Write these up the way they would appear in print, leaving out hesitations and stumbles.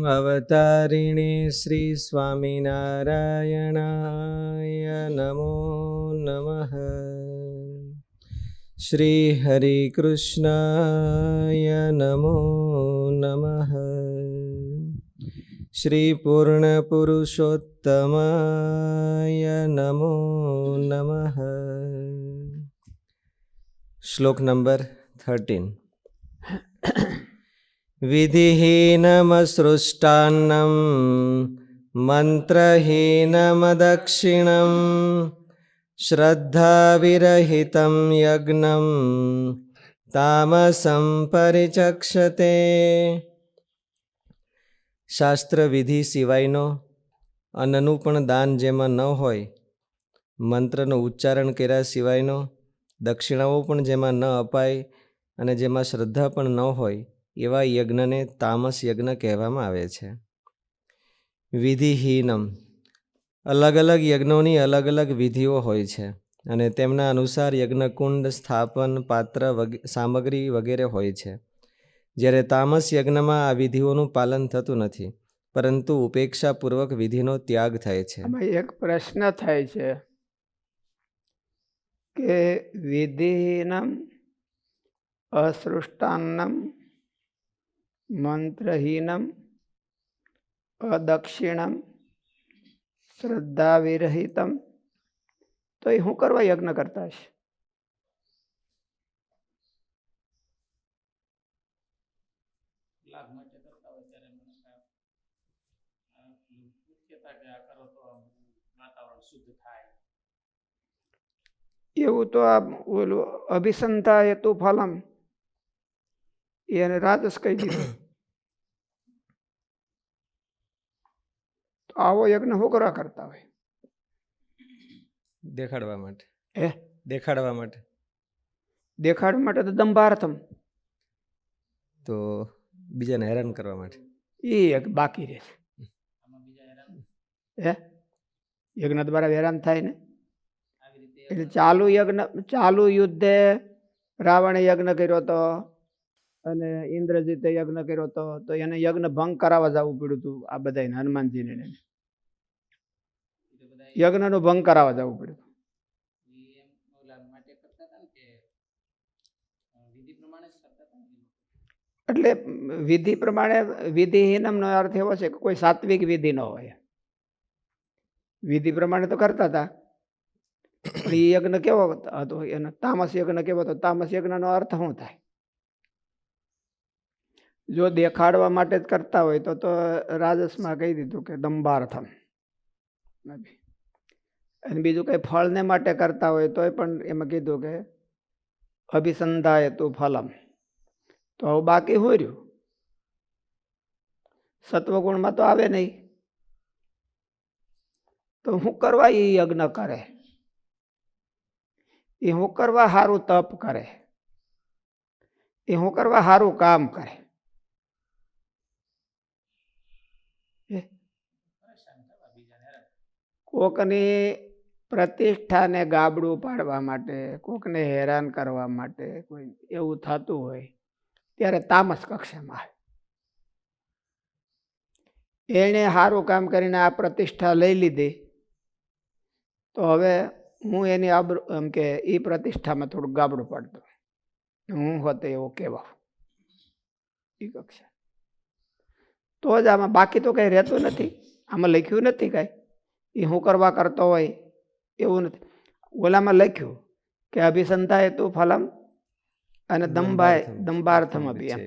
અવતારિણે શ્રી સ્વામિનારાયણાય નમો નમઃ. શ્રી હરિકૃષ્ણાય નમો નમઃ. શ્રી પૂર્ણ પુરુષોત્તમાય નમો નમઃ. શ્લોક નંબર 13. વિધિહીનમસૃષ્ટાન્નમ મંત્રહીનમદક્ષિણમ શ્રદ્ધાવિરહિતમ યજ્ઞમ તામસં પરિચક્ષતે. શાસ્ત્ર વિધિ સિવાયનો અન્નનું પણ દાન જેમાં ન હોય, મંત્રનું ઉચ્ચારણ કર્યા સિવાયનો દક્ષિણાઓ પણ જેમાં ન અપાય અને જેમાં શ્રદ્ધા પણ ન હોય એવા યજ્ઞને તામસ યજ્ઞ કહેવામાં આવે છે. વિધિહીનમ, અલગ અલગ યજ્ઞોની અલગ અલગ વિધિઓ હોય છે અને તેમના અનુસાર યજ્ઞકુંડ, સ્થાપન, પાત્ર, સામગ્રી વગેરે હોય છે. જ્યારે તામસ યજ્ઞમાં આ વિધિઓનું પાલન થતું નથી, પરંતુ ઉપેક્ષાપૂર્વક વિધિનો ત્યાગ થાય છે. એક પ્રશ્ન થાય છે કે વિધિહીનમ અસૃષ્ટાન્નમ મંત્રહીનમ અદક્ષિણમ શ્રદ્ધા વિરહિતમ, તો એ શું કરવા યજ્ઞ કરતા હશે? એવું તો આ ઓલું અભિસંધા હેતુ ફલમ એને રાજસ કહી દીધું. આવો યજ્ઞ શું કરવા કરતા હોય? દેખાડવા માટે. દેખાડવા માટે તો દંભાર્થમ, તો બીજાને હેરાન કરવા માટે એ એક બાકી રહે છે. યજ્ઞ દ્વારા હેરાન થાય ને. એટલે ચાલુ યુદ્ધે રાવણે યજ્ઞ કર્યો હતો અને ઇન્દ્રજીતે યજ્ઞ કર્યો હતો, તો એને યજ્ઞ ભંગ કરાવવા જવું પડ્યું હતું. આ બધાને હનુમાનજીને યજ્ઞનો ભંગ કરાવવા જવું પડ્યું. એટલે વિધિ પ્રમાણે, વિધિહીનમનો અર્થ એવો છે કે કોઈ સાત્વિક વિધિ ન હોય. વિધિ પ્રમાણે તો કરતા હતા, પણ એ યજ્ઞ કેવો હતો? એનો તામસ યજ્ઞ કેવો હતો? તામસ યજ્ઞનો અર્થ શું થાય? જો દેખાડવા માટે જ કરતા હોય તો રાજસમાં કહી દીધું કે દંભાર્થમ. અને બીજું કઈ ફળને માટે કરતા હોય તોય પણ એમાં કીધું કે અભિસંધાય તું ફલમ. તો હવે બાકી શું રહ્યું? સત્વગુણમાં તો આવે નહીં, તો શું કરવા એ યજ્ઞ કરે? એ શું કરવા સારું તપ કરે? એ શું કરવા સારું કામ કરે? કોકની પ્રતિષ્ઠાને ગાબડું પાડવા માટે, કોકને હેરાન કરવા માટે કોઈ એવું થતું હોય ત્યારે તામસ કક્ષામાં આવે. એણે સારું કામ કરીને આ પ્રતિષ્ઠા લઈ લીધી, તો હવે હું એની એમ કે એ પ્રતિષ્ઠામાં થોડું ગાબડું પાડતો, હું હોતે એવો કહેવા એ કક્ષા. તો જ આમાં બાકી તો કઈ રહેતું નથી. આમાં લખ્યું નથી કાંઈ એ શું કરવા કરતો હોય એવું નથી. ઓલામાં લખ્યું કે અભિસંધાય તું ફલમ અને દંભાર્થમ અભિ. એમ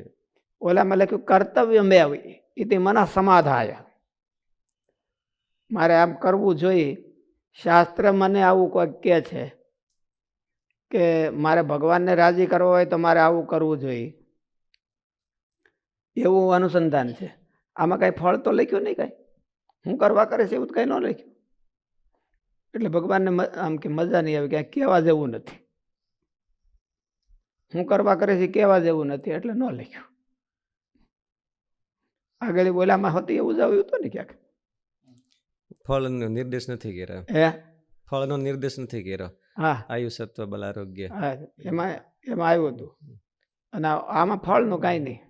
ઓલામાં લખ્યું કર્તવ્ય મેવ ઇતિ મનઃ સમાધાય. મારે આમ કરવું જોઈએ. શાસ્ત્ર મને આવું કોઈ કહે છે કે મારે ભગવાનને રાજી કરવો હોય તો મારે આવું કરવું જોઈએ, એવું અનુસંધાન છે. આમાં કઈ ફળ તો લખ્યું નહીં કાંઈ. હું કરવા કરે છે એવું તો કઈ ન લખ્યું. એટલે ભગવાનને આમ કે મજા નહીં આવે, ક્યાંય કહેવા જેવું નથી. હું કરવા કરે છે કહેવા જેવું નથી એટલે ન લખ્યું. આગળ બોલામાં હતી એવું જ આવ્યું હતું ને ક્યાંક. ફળનો નિર્દેશ નથી કર્યો. ફળનો નિર્દેશ નથી કર્યો. હા, આયુ સત્વ બળ આરોગ્ય, હા, એમાં આવ્યું હતું. અને આમાં ફળનું કાંઈ નહીં.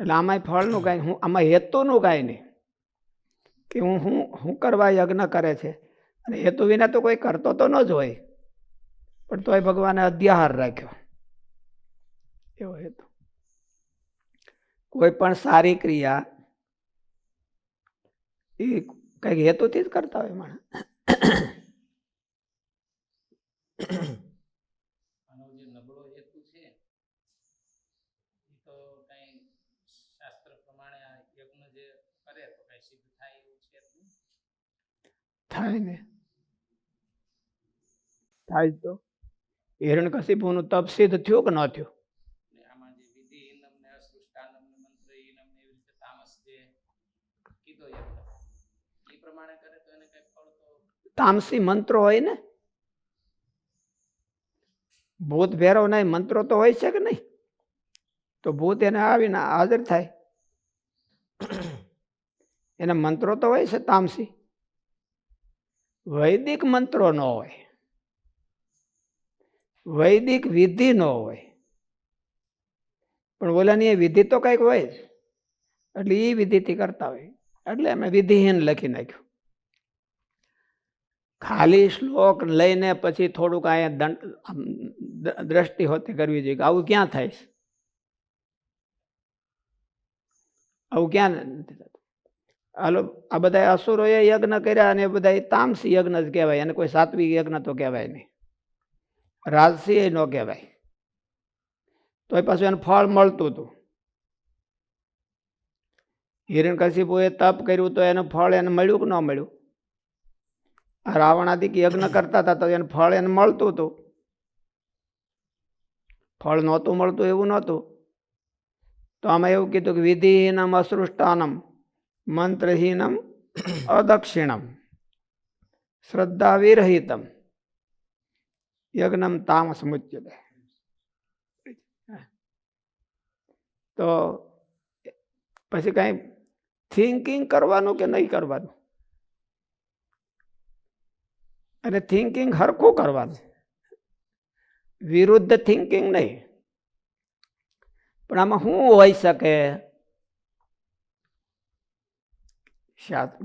એટલે આમાંય ફળનું કાંઈ હું આમાં હેતુનું કાંઈ નહીં કે હું કરવા યજ્ઞ કરે છે, અને હેતુ વિના તો કોઈ કરતો તો ન જ હોય, પણ તોય ભગવાને અધ્યાહાર રાખ્યો એવો હેતુ. કોઈ પણ સારી ક્રિયા એ કંઈક હેતુથી જ કરતા હોય માણસ. આનો જે નબળો હેતુ છે એ તો કઈ શાસ્ત્ર પ્રમાણે આ યજ્ઞ જે કરે તો કઈ સિદ્ધ થાય એવું છે જ નહીં. થાય ને, થાય તો હિરણ્યકશિપુનું તપ સિદ્ધ થયું કે ન થયું? એટલે આમાં જે વિધિહીનમ ને અસૃષ્ટાનમ ને મંત્રહીનમ ને એવી રીતે તામસ જે કીધો યજ્ઞ એ પ્રમાણે કરે તો એને કઈ ફળ તો તામસી મંત્રો હોય ને, ભૂત ભેરવ નહીં મંત્રો તો હોય છે કે નહીં? તો ભૂત એને આવીને હાજર થાય, એના મંત્રો તો હોય છે તામસી. વૈદિક મંત્રો ન હોય, વૈદિક વિધિ ન હોય, પણ ઓલાની એ વિધિ તો કંઈક હોય જ, એટલે એ વિધિથી કરતા હોય, એટલે અમે વિધિહીન લખી નાખ્યું. ખાલી શ્લોક લઈને પછી થોડુંક અહીંયા દ્રષ્ટિ હોતી કરવી જોઈએ કે આવું ક્યાં થાય છે, આવું ક્યાં નથી થતું. હાલો આ બધા અસુરોએ યજ્ઞ કર્યા અને એ બધા તામસી યજ્ઞ જ કહેવાય, અને કોઈ સાત્વિક યજ્ઞ તો કહેવાય નહીં, રાજસી ન કહેવાય. તો એ પાછું એને ફળ મળતું હતું. હિરણ્યકશિપુએ તપ કર્યું તો એનું ફળ એને મળ્યું કે ન મળ્યું? આ રાવણાદિક યજ્ઞ કરતા હતા તો એને ફળ એને મળતું હતું. ફળ નહોતું મળતું એવું નહોતું. તો આમાં એવું કીધું કે વિધિહીનમ અસૃષ્ટાનમ મંત્રહીનમ અદક્ષિણમ શ્રદ્ધા વિરહિતમ યજ્ઞમ તામસ મુચ્યતે. તો પછી કઈ થિંકિંગ કરવાનું કે નહીં કરવાનું, અને થિંકિંગ હરખું કરવાનું, વિરુદ્ધ થિંકિંગ નહીં. પણ આમાં શું હોઈ શકે?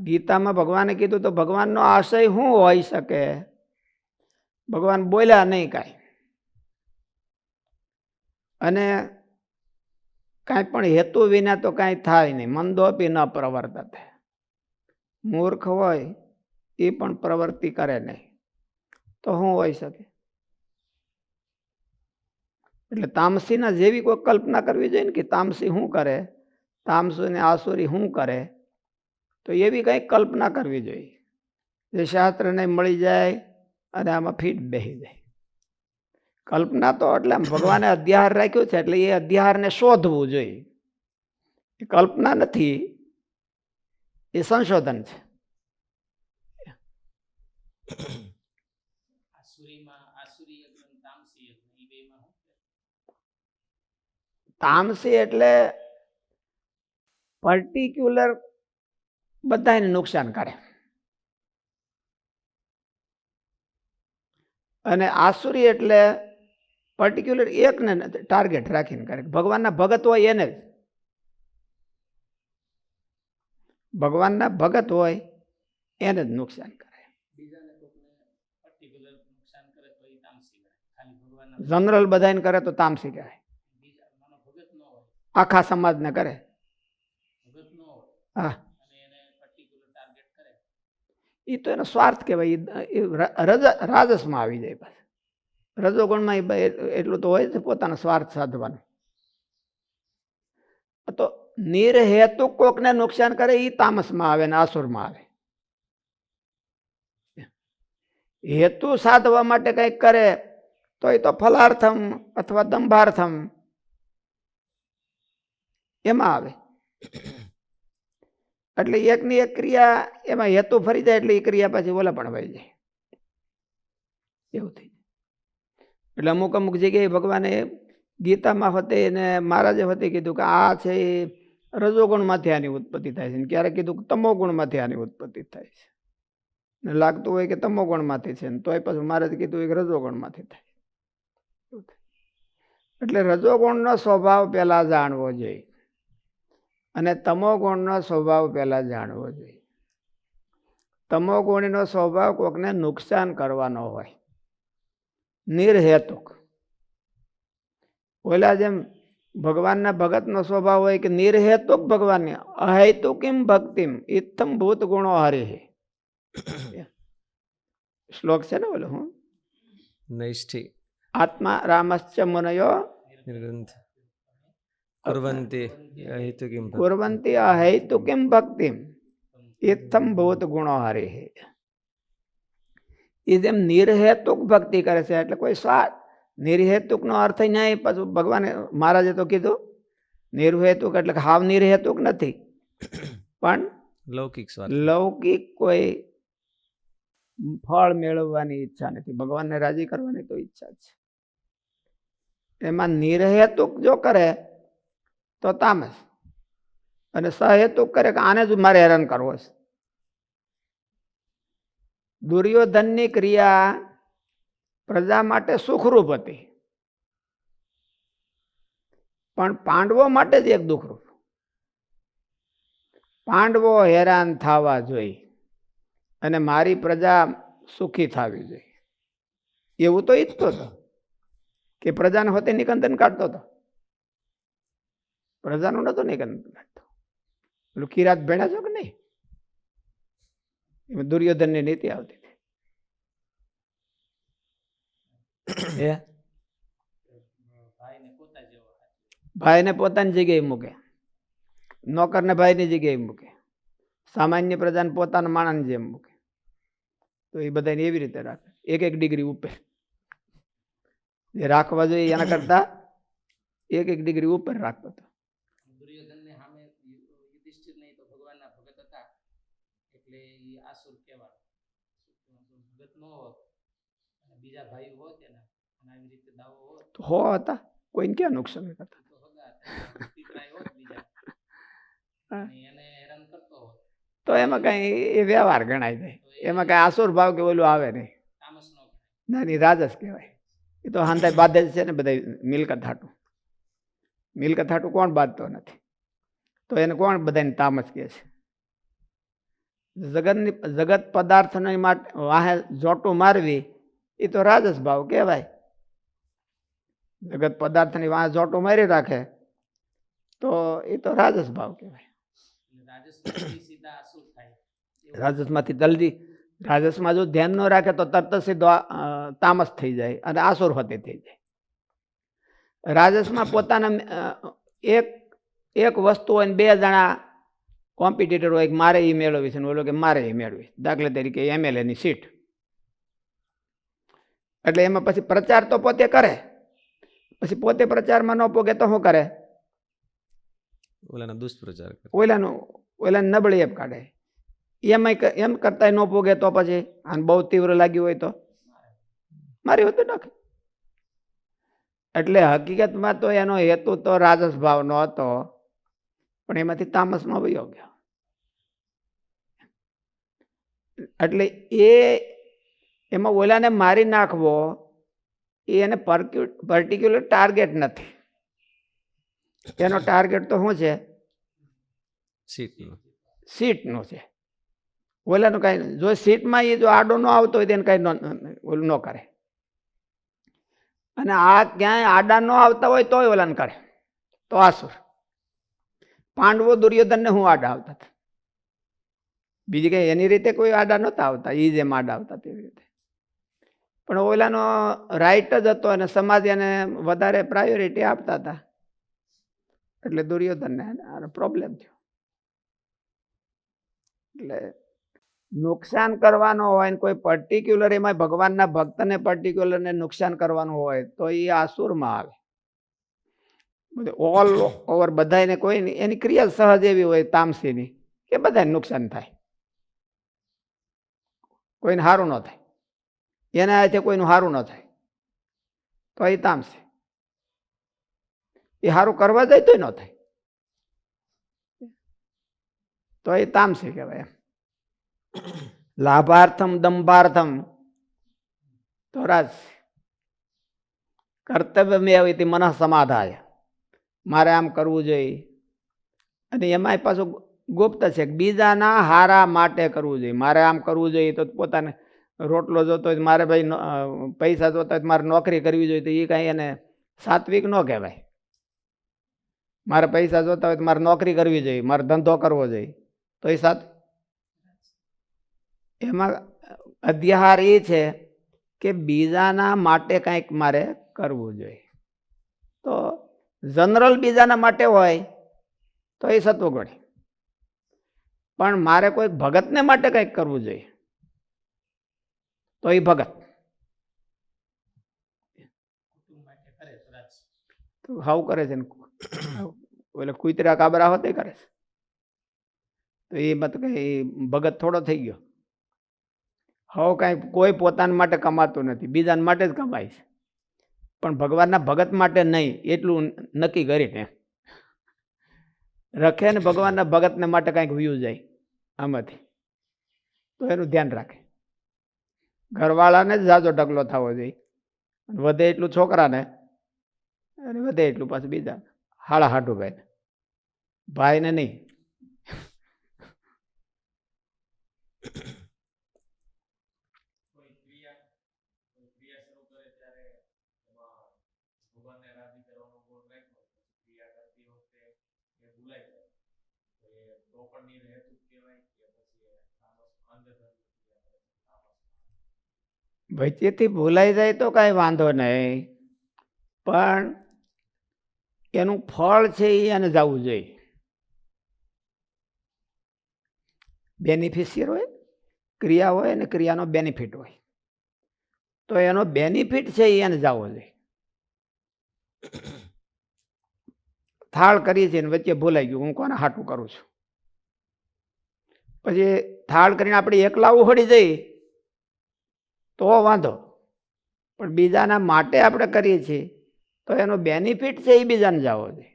ગીતામાં ભગવાને કીધું તો ભગવાનનો આશય શું હોઈ શકે? ભગવાન બોલ્યા નહીં કાંઈ, અને કાંઈ પણ હેતુ વિના તો કાંઈ થાય નહીં. મંદોપી ન પ્રવર્તતે, મૂર્ખ હોય એ પણ પ્રવૃત્તિ કરે નહીં, તો શું હોઈ શકે? એટલે તામસીના જેવી કોઈ કલ્પના કરવી જોઈએ ને કે તામસી શું કરે, તામસી ને આસુરી શું કરે, તો એવી કંઈક કલ્પના કરવી જોઈએ જે શાસ્ત્રને મળી જાય અને આમાં ફીટ બેસી જાય. કલ્પના તો એટલે ભગવાને અધ્યાહાર રાખ્યું છે, એટલે એ અધ્યાહારને શોધવું જોઈએ. એ કલ્પના નથી, એ સંશોધન છે. આસુરી યજ્ઞ તામસી યજ્ઞ એ બેમાં શું ફેર? તામસી એટલે પર્ટિક્યુલર બધાને નુકસાન કરે, અને આસુરી એટલે પર્ટિક્યુલર એકને ટાર્ગેટ રાખીને કરે. ભગવાનના ભગત હોય એને જ, ભગવાનના ભગત હોય એને જ નુકસાન કરે. બીજાને કોકને પર્ટિક્યુલર નુકસાન કરે તો એ તામસી કરે. ખાલી ભગવાનના જનરલ બધાને કરે તો તામસી કહેવાય. બીજા માનો ભગત ન હોય, આખા સમાજને કરે. ભગત ન હોય હા, અને એને પર્ટિક્યુલર ટાર્ગેટ કરે એ તો એનો સ્વાર્થ કહેવાય. એ રાજસમાં આવી જાય. પાછું રજોગુણમાં એટલું તો હોય છે પોતાનો સ્વાર્થ સાધવાનો. તો નિર્હેતુ કોકને નુકસાન કરે એ તામસમાં આવે ને આસુરમાં આવે. હેતુ સાધવા માટે કંઈક કરે તો એ તો ફલાર્થમ અથવા દંભાર્થમ એમાં આવે. એટલે એકની એક ક્રિયા એમાં હેતુ ફરી જાય એટલે એ ક્રિયા પાછી ઓલા પણ વહી જાય, એવું થઈ જાય. એટલે અમુક અમુક જગ્યાએ ભગવાને ગીતામાં હોતે ને મહારાજે હોતે કીધું કે આ છે એ રજોગુણમાંથી આની ઉત્પત્તિ થાય છે, ક્યારેક કીધું કે તમોગુણમાંથી આની ઉત્પત્તિ થાય છે, ને લાગતું હોય કે તમોગુણમાંથી છે, ને તોય પાછું મહારાજે કીધું કે રજોગુણમાંથી થાય. એટલે રજોગુણનો સ્વભાવ પહેલા જાણવો જોઈએ. અને તમોગુણનો સ્વભાવ પહેલા જાણવો જોઈએ. તમોગુણીનો સ્વભાવ કોકને નુકસાન કરવાનો હોય, નિર્હેતુક. ઓલા જેમ ભગવાનના ભગતનો સ્વભાવ હોય કે નિર્હેતુક ભગવાનને અહેતુકીમ ભક્તિમ ઇત્થમ ભૂત ગુણો હરિ. શ્લોક છે ને બોલો હું નૈષ્ઠિ આત્મા રામશ્ચ મુનયો નિર્ગ્રંથ કુર્વન્તિ અહેતુકીમ ભક્તિ. કુર્વંતી અહેતુકીમ ભક્તિમ ઇત્થમ ભૂત ગુણો હરિ. એ જેમ નિર્હેતુક ભક્તિ કરે છે એટલે કોઈ સ્વાર્થ. નિર્હેતુક નો અર્થ નહીં પાછું ભગવાને મહારાજે તો કીધું નિર્હેતુક એટલે કે હાવ નિર્હેતુક નથી, પણ લૌકિક સ્વાર્થ. લૌકિક કોઈ ફળ મેળવવાની ઈચ્છા નથી, ભગવાનને રાજી કરવાની તો ઈચ્છા છે. એમાં નિર્હેતુક જો કરે તો તામસ, અને સહેતુક કરે કે આને જ મારે હેરાન કરવો છે. દુર્યોધનની ક્રિયા પ્રજા માટે સુખરૂપ હતી, પણ પાંડવો માટે જ એક દુઃખરૂપ. પાંડવો હેરાન થવા જોઈએ અને મારી પ્રજા સુખી થવી જોઈએ એવું તો ઈચ્છતો હતો કે પ્રજાને હોતે નિકંદન કાઢતો હતો. પ્રજાનું નતો નિકંદન કાઢતો. પેલું કિરાત ભેળા છો કે નહીં, એમાં દુર્યોધનની નીતિ આવતી હતી. ભાઈને પોતાની જગ્યાએ મૂકે, નોકરને ભાઈની જગ્યાએ મૂકે, સામાન્ય પ્રજાને પોતાના માણસની જેમ મૂકે. તો એ બધાને એવી રીતે રાખે, એક એક ડિગ્રી ઉપર. જે રાખવા જોઈએ એના કરતા એક એક ડિગ્રી ઉપર રાખતો હતો. દુર્યોધનને સામે યુધિષ્ઠિરને તો ભગવાનના ભગત હતા એટલે એ આસુર કહેવાય. ભગત ન હોત અને બીજા ભાઈ હોત એના અને આવી રીતે દાવો હોત હો હતા, કોઈને ક્યાં નુકસાન કરતા. તો હગા હતા, પિતરાય હોત બીજા અને એને હેરાન કરતો હોત તો એમાં કઈ એ વ્યવહાર ગણાય જાય, એમાં કઈ આસુર ભાવ કે ઓલું આવે નહીં. તામસ નો ગણાય. ના ની રાજસ કહેવાય. એ તો હાંધાય બાંધે જ છે ને બધા મિલકત હાટું. મિલકત હાટું કોણ બાંધતો નથી, તો એને કોણ બધાને તામસ કહે છે. જગત પદાર્થને માટે વાહે જોટું મારવી એ તો રાજસ ભાવ કહેવાય. જગત પદાર્થની વાહે જોટું મારી રાખે તો એ તો રાજસ ભાવ કહેવાય. રાજસ્થાનથી સીધા આસુર થાય એવું. રાજસમાંથી જલ્દી, રાજસમાં જો ધ્યાન ન રાખે તો તરત જ સીધો તામસ થઈ જાય અને આસુર હોતી થઈ જાય. રાજસમાં પોતાના એક વસ્તુ હોય ને બે જણા કોમ્પિટિટર હોય કે મારે એ મેળવવી છે ને ઓલો કે મારે એ મેળવી. દાખલા તરીકે MLA ની સીટ, એટલે એમાં પછી પ્રચાર તો પોતે કરે, પછી પોતે પ્રચારમાં ન પોગે તો શું કરે, ઓલાનો દુષ્પ્રચાર કરે. ઓલાને નબળી એપ કાઢે. એમ કરતા ન પોગે તો પછી આને બહુ તીવ્ર લાગ્યું હોય તો મારી હોતું નાખે. એટલે હકીકતમાં તો એનો હેતુ તો રાજસ ભાવનો હતો, પણ એમાંથી તામસમાં વયો ગયો. એટલે એમાં ઓલાને મારી નાખવો એ એને પર્ટિક્યુલર ટાર્ગેટ નથી. એનો ટાર્ગેટ તો શું છે, સીટનો. સીટનું છે. ઓલાનું કાંઈ જો સીટમાં એ જો આડો ન આવતો હોય તેને કાંઈ ઓલું ન કરે, અને આ ક્યાંય આડા ન આવતા હોય તોય ઓલાને કરે તો આસુર. પાંડવો દુર્યોધનને હું આડા આવતા હતા, બીજી કઈ એની રીતે કોઈ આડા નહોતા આવતા, એ જેમ આડા આવતા તેવી રીતે. પણ ઓલાનો રાઈટ જ હતો અને સમાજ એને વધારે પ્રાયોરિટી આપતા હતા, એટલે દુર્યોધનને પ્રોબ્લેમ થયો. એટલે નુકસાન કરવાનો હોય ને કોઈ પર્ટિક્યુલર એમાં ભગવાનના ભક્તને પર્ટિક્યુલરને નુકસાન કરવાનું હોય તો એ આસુરમાં આવે. ઓલ ઓવર બધાને કોઈ એની ક્રિયા સહજ એવી હોય તામસીની કે બધાને નુકસાન થાય, કોઈને સારું ન થાય, એના હાથે કોઈનું સારું ન થાય તો એ તામસી. એ સારું કરવા જાય તોય ન થાય તો એ તામસી કહેવાય. લાભાર્થમ દંભાર્થમ તો રાજ. કર્તવ્ય મેં મન સમાધાય, મારે આમ કરવું જોઈએ, અને એમાંય પાછું ગુપ્ત છે કે બીજાના હારા માટે કરવું જોઈએ. મારે આમ કરવું જોઈએ તો પોતાને રોટલો જોતો હોય, મારે ભાઈ પૈસા જોતા હોય, મારે નોકરી કરવી જોઈએ, તો એ કાંઈ એને સાત્વિક ન કહેવાય. મારે પૈસા જોતા હોય તો મારે નોકરી કરવી જોઈએ, મારે ધંધો કરવો જોઈએ, તો એ એમાં અધ્યાહાર એ છે કે બીજાના માટે કંઈક મારે કરવું જોઈએ. તો જનરલ બીજાના માટે હોય તો એ સત્વગુણ, પણ મારે કોઈ ભગતને માટે કંઈક કરવું જોઈએ તો એ ભગત. કુટુંબ માટે કરે તો રાજ. તો હાવ કરે છે ને ઓલે કુતરા કાબરા હોતે કરે છે, તો એ મત કઈ ભગત થોડો થઈ ગયો. હવે કાંઈ કોઈ પોતાના માટે કમાતું નથી, બીજાના માટે જ કમાય છે, પણ ભગવાનના ભગત માટે નહીં એટલું નક્કી કરીને રખે ને ભગવાનના ભગતને માટે કાંઈક વ્યૂ જાય આમાંથી, તો એનું ધ્યાન રાખે. ઘરવાળાને જ ઝાઝો ઢગલો થવો જોઈએ, વધે એટલું છોકરાને અને વધે એટલું પાછું બીજા હાડા હાટું ભાઈને નહીં. કોઈ ક્રિયા શરૂ કરે ત્યારે એમાં ભગવાનને રાજી કરવાનો ગોળ રાખ્યો, ક્રિયા કરતી વખતે એ ભૂલાઈ જાય તો એ તો પણ નિર્હેતુક કહેવાય કે પછી તામસ અંધધર્મ ક્રિયા કરે તામસ. વચ્ચેથી ભૂલાઈ જાય તો કાંઈ વાંધો નહીં, પણ એનું ફળ છે એ એને જવું જોઈએ. બેનિફિશિયર હોય, ક્રિયા હોય અને ક્રિયાનો બેનિફિટ હોય, તો એનો બેનિફિટ છે એ એને જવો જોઈએ. થાળ કરી છે ને વચ્ચે ભૂલાઈ ગયું, હું કોને હાટું કરું છું, પછી થાળ કરીને આપણે એકલા ઉહડી જઈએ તો વાંધો, પણ બીજાના માટે આપણે કરીએ છીએ તો એનો બેનિફિટ છે એ બીજાને જવો જોઈએ.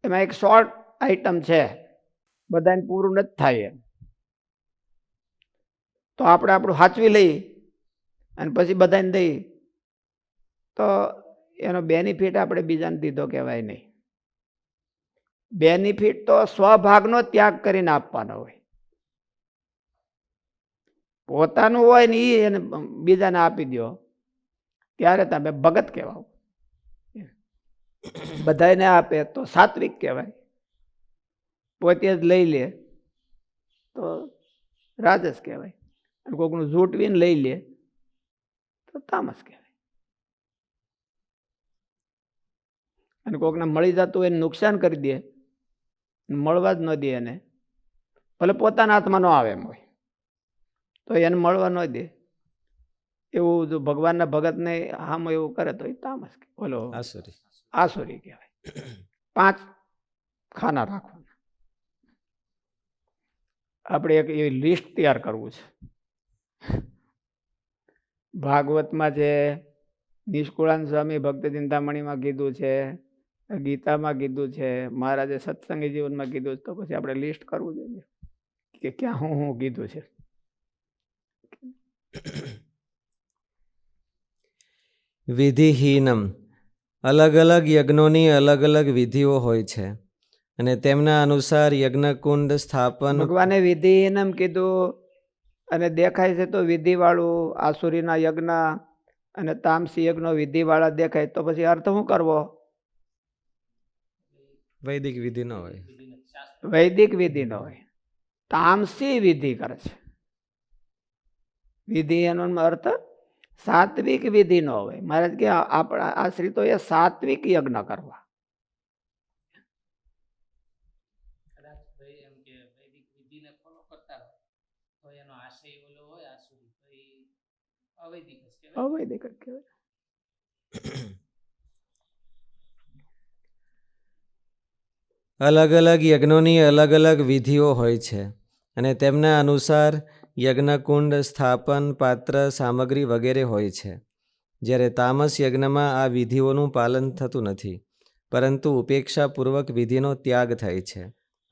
એમાં એક શોર્ટ આઈટમ છે, બધાને પૂરું નથી થાય એમ, તો આપણે આપણું સાચવી લઈએ અને પછી બધાને દઈએ તો એનો બેનિફિટ આપણે બીજાને દીધો કહેવાય નહીં. બેનિફિટ તો સ્વભાગનો ત્યાગ કરીને આપવાનો હોય. પોતાનું હોય ને એ એને બીજાને આપી દો ત્યારે તમે ભગત કહેવાઓ. બધાને આપે તો સાત્વિક કહેવાય, પોતે જ લઈ લે તો રાજસ કહેવાય, અને કોઈકનું ઝૂંટવીને લઈ લે તો તામસ કહેવાય. અને કોઈકને મળી જતું એને નુકસાન કરી દે, મળવા જ ન દે એને, ભલે પોતાના હાથમાં ન આવે એમ હોય તો એને મળવા ન દે, એવું જો ભગવાનના ભગતને આમ એવું કરે તો એ તામસ, બોલો આસુરી. આસુરી કહેવાય. 5 ખાના રાખવાના. આપણે એક એવી લિસ્ટ તૈયાર કરવું છે. ભાગવતમાં છે, નિષ્કુળાન સ્વામી ભક્તિ ચિંતામણીમાં કીધું છે, ગીતામાં કીધું છે, મહારાજે સત્સંગી જીવનમાં કીધું છે, તો પછી આપણે લિસ્ટ કરવું જોઈએ કે ક્યાં હું કીધું છે. વિધિહીનમ. અલગ અલગ યજ્ઞોની અલગ અલગ વિધિઓ હોય છે અને તેમના અનુસાર યજ્ઞકુંડ સ્થાપન. ભગવાને વિધિહીનમ કીધું અને દેખાય છે તો વિધિવાળું, આસુરીના યજ્ઞ અને તામસી યજ્ઞ વિધિવાળા દેખાય તો પછી અર્થ શું કરવો? વૈદિક વિધિ ન હોય, વૈદિક વિધિ ન હોય, તામસી વિધિ કરે છે. વિધિ એનો અર્થ સાત્વિક વિધિ ન હોય. મહારાજ કે આપણા આશ્રિતોએ સાત્વિક યજ્ઞ કરવા. કદાચ ભાઈ એમ કે વૈદિક વિધિને ફોલો કરતા હોય તો એનો આશય ઓલો હોય આસુરી, તો એ અવૈદિક જ કહેવાય. અવૈદિક જ કહેવાય. અલગ અલગ યજ્ઞોની અલગ અલગ વિધિઓ હોય છે અને તેમના અનુસાર યજ્ઞકુંડ સ્થાપન, પાત્ર, સામગ્રી વગેરે હોય છે. જ્યારે તામસ યજ્ઞમાં આ વિધિઓનું પાલન થતું નથી, પરંતુ ઉપેક્ષાપૂર્વક વિધિનો ત્યાગ થાય છે.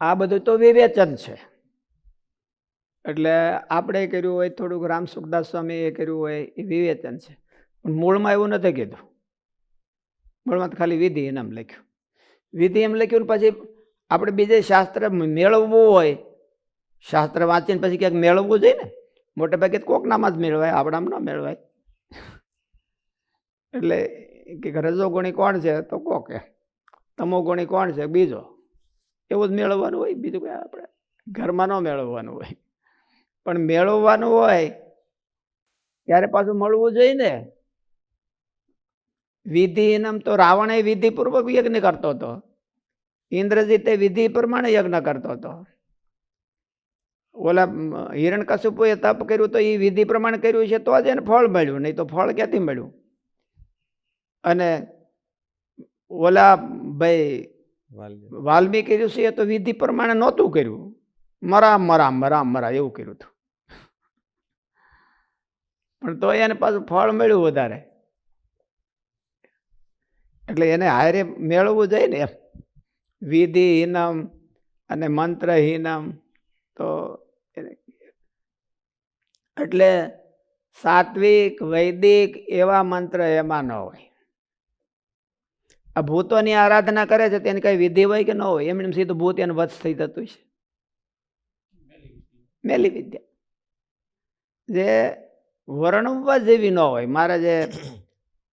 આ બધું તો વિવેચન છે. એટલે આપણે કર્યું હોય, થોડુંક રામ સુખદાસ સ્વામીએ કર્યું હોય એ વિવેચન છે, પણ મૂળમાં એવું નથી કીધું. મૂળમાં તો ખાલી વિધિ નામ લખ્યું. વિધિ એમ લખ્યું ને પછી આપણે બીજે શાસ્ત્ર મેળવવું હોય, શાસ્ત્ર વાંચીને પછી ક્યાંક મેળવવું જોઈએ ને. મોટે ભાગે તો કોકનામાં જ મેળવાય, આપણામાં ન મેળવાય. એટલે કે રજોગુણી કોણ છે તો કોકે, તમોગુણી કોણ છે બીજો, એવું જ મેળવવાનું હોય. બીજું કંઈ આપણે ઘરમાં ન મેળવવાનું હોય. પણ મેળવવાનું હોય ત્યારે પાછું મળવું જોઈએ ને. વિધિ એનામ તો રાવણ વિધિપૂર્વક યજ્ઞ કરતો હતો, ઇન્દ્રજીતે વિધિ પ્રમાણે યજ્ઞ કરતો હતો. ઓલા હિરણ્યકશિપુએ તપ કર્યું તો એ વિધિ પ્રમાણે કર્યું છે તો જ એને ફળ મળ્યું, નહીં તો ફળ ક્યાંથી મળ્યું. અને ઓલા ભાઈ વાલ્મીકી ઋષિએ તો વિધિ પ્રમાણે નહોતું કર્યું, મરા એવું કર્યું હતું. પણ તો એને પાછું ફળ મળ્યું વધારે. એટલે એને હારે મેળવવું જોઈએ ને એમ. વિધિહીનમ અને મંત્રહીનમ તો એટલે સાત્વિક વૈદિક એવા મંત્ર એમાં ન હોય. આ ભૂતોની આરાધના કરે છે તેની કઈ વિધિ હોય કે ન હોય, એમને સીધું ભૂત એને વશ થઈ જતું છે. મેલી વિદ્યા જે વર્ણવવા જેવી ન હોય. મારે જે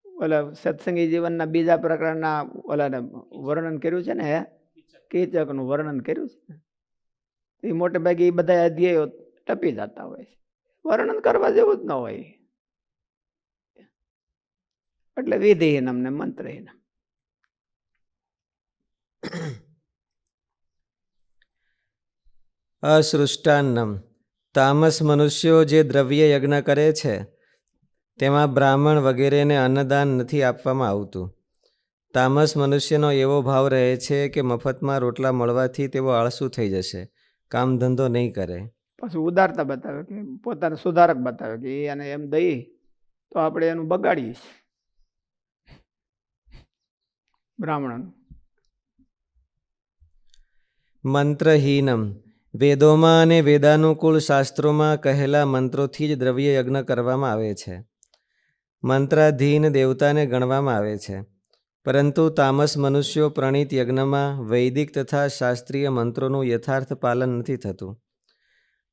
ઓલા સત્સંગી જીવનના બીજા પ્રકારના ઓલાને વર્ણન કર્યું છે ને, કીચકનું વર્ણન કર્યું છે, એ મોટે ભાગે એ બધા અધ્યાયો ટપી જતા હોય છે. વર્ણન કરવા જેવું જ ન હોય. એટલે વિધિહીનમ ને મંત્રહીનમ. અસૃષ્ટાન્નમ, તામસ મનુષ્યો જે દ્રવ્ય યજ્ઞ કરે છે તેમાં બ્રાહ્મણ વગેરેને અન્નદાન નથી આપવામાં આવતું. તામસ મનુષ્યનો એવો ભાવ રહે છે કે મફતમાં રોટલા મળવાથી તેઓ આળસુ થઈ જશે, કામ ધંધો નહીં કરે. પછી ઉદારતા બતાવે કે પોતાને સુધારક બતાવે કે એને એમ દઈ તો આપણે એનું બગાડીએ છીએ બ્રાહ્મણ. મંત્રહીનમ, વેદોમાં અને વેદાનુકૂળ શાસ્ત્રોમાં કહેલા મંત્રોથી જ દ્રવ્ય યજ્ઞ કરવામાં આવે છે. મંત્રાધીન દેવતાને ગણવામાં આવે છે. પરંતુ તામસ મનુષ્યો પ્રણીત યજ્ઞમાં વૈદિક તથા શાસ્ત્રીય મંત્રોનું યથાર્થ પાલન નથી થતું.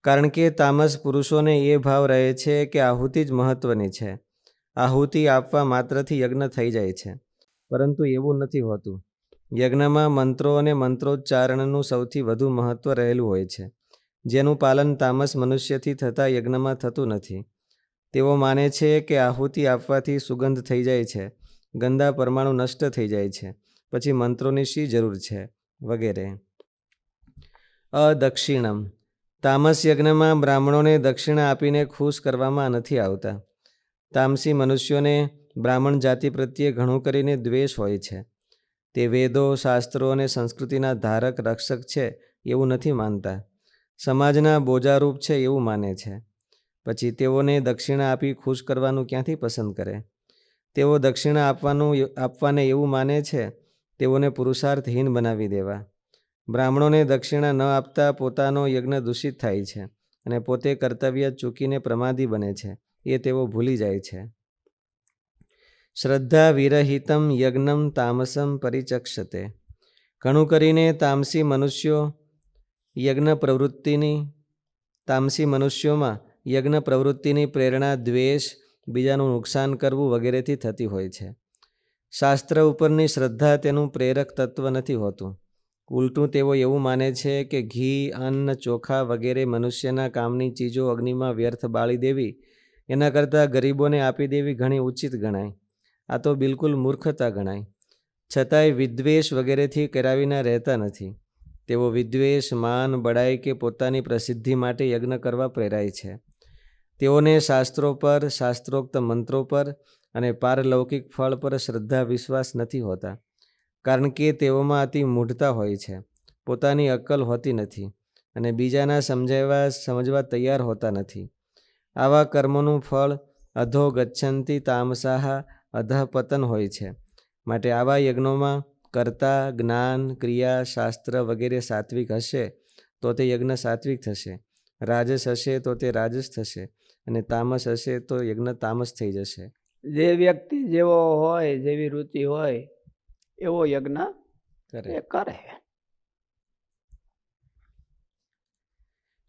કારણ કે તામસ પુરુષોને એ ભાવ રહે છે કે આહુતિ જ મહત્વની છે. આહુતિ આપવા માત્રથી યજ્ઞ થઈ જાય છે, પરંતુ એવું નથી હોતું. યજ્ઞમાં મંત્રો અને મંત્રોચ્ચારણનું સૌથી વધુ મહત્વ રહેલું હોય છે, જેનું પાલન તામસ મનુષ્યથી થતા યજ્ઞમાં થતું નથી. તેઓ માને છે કે આહુતિ આપવાથી સુગંધ થઈ જાય છે, ગંદા પરમાણુ નષ્ટ થઈ જાય છે, પછી મંત્રોની શી જરૂર છે વગેરે. અદક્ષિણમ, તામસ યજ્ઞમાં બ્રાહ્મણોને દક્ષિણા આપીને ખુશ કરવામાં નથી આવતા. તામસી મનુષ્યોને બ્રાહ્મણ જાતિ પ્રત્યે ઘણું કરીને દ્વેષ હોય છે. તે વેદો શાસ્ત્રો અને સંસ્કૃતિના ધારક રક્ષક છે એવું નથી માનતા, સમાજના બોજારૂપ છે એવું માને છે. પછી તેઓને દક્ષિણા આપી ખુશ કરવાનું ક્યાંથી પસંદ કરે? તેઓ દક્ષિણા આપવાને એવું માને છે તેઓને પુરુષાર્થહીન બનાવી દેવા. બ્રાહ્મણોને દક્ષિણા ન આપતા પોતાનો યજ્ઞ દૂષિત થાય છે અને પોતે કર્તવ્ય ચૂકીને પ્રમાદી બને છે, એ તેઓ ભૂલી જાય છે. શ્રદ્ધા વિરહિતમ યજ્ઞમ તામસમ પરિચક્ષતે, ઘણું કરીને તામસી મનુષ્યોમાં યજ્ઞ પ્રવૃત્તિની પ્રેરણા દ્વેષ, બીજાનું નુકસાન કરવું વગેરેથી થતી હોય છે. શાસ્ત્ર ઉપરની શ્રદ્ધા તેનું પ્રેરક તત્વ નથી હોતું. ઉલટું તેઓ એવું માને છે કે ઘી, અન્ન, ચોખા વગેરે મનુષ્યના કામની ચીજો અગ્નિમાં વ્યર્થ બાળી દેવી એના કરતાં ગરીબોને આપી દેવી ઘણી ઉચિત ગણાય. આ તો બિલકુલ મૂર્ખતા ગણાય. છતાંય વિદ્વેષ વગેરેથી કરાવીના રહેતા નથી. તેઓ વિદ્વેષ, માન, બડાઈ કે પોતાની પ્રસિદ્ધિ માટે યજ્ઞ કરવા પ્રેરાય છે. તેઓને શાસ્ત્રો પર, શાસ્ત્રોક્ત મંત્રો પર અને પારલૌકિક ફળ પર શ્રદ્ધા વિશ્વાસ નથી હોતા, કારણ કે તેઓમાં અતિ મૂઢતા હોય છે, પોતાની અક્કલ હોતી નથી અને બીજાના સમજવા તૈયાર હોતા નથી. આવા કર્મોનું ફળ અધો ગચ્છન્તિ તામસાહ અધઃપતન હોય છે. માટે આવા યજ્ઞોમાં કર્તા, જ્ઞાન, ક્રિયા, શાસ્ત્ર વગેરે સાત્વિક હશે તો તે યજ્ઞ સાત્વિક થશે, રાજસ હશે તો તે રાજસ થશે અને તામસ હશે તો યજ્ઞ તામસ થઈ જશે. જે વ્યક્તિ જેવો હોય, જેવી રુચિ હોય એવો યજ્ઞ કરે. એ કરે.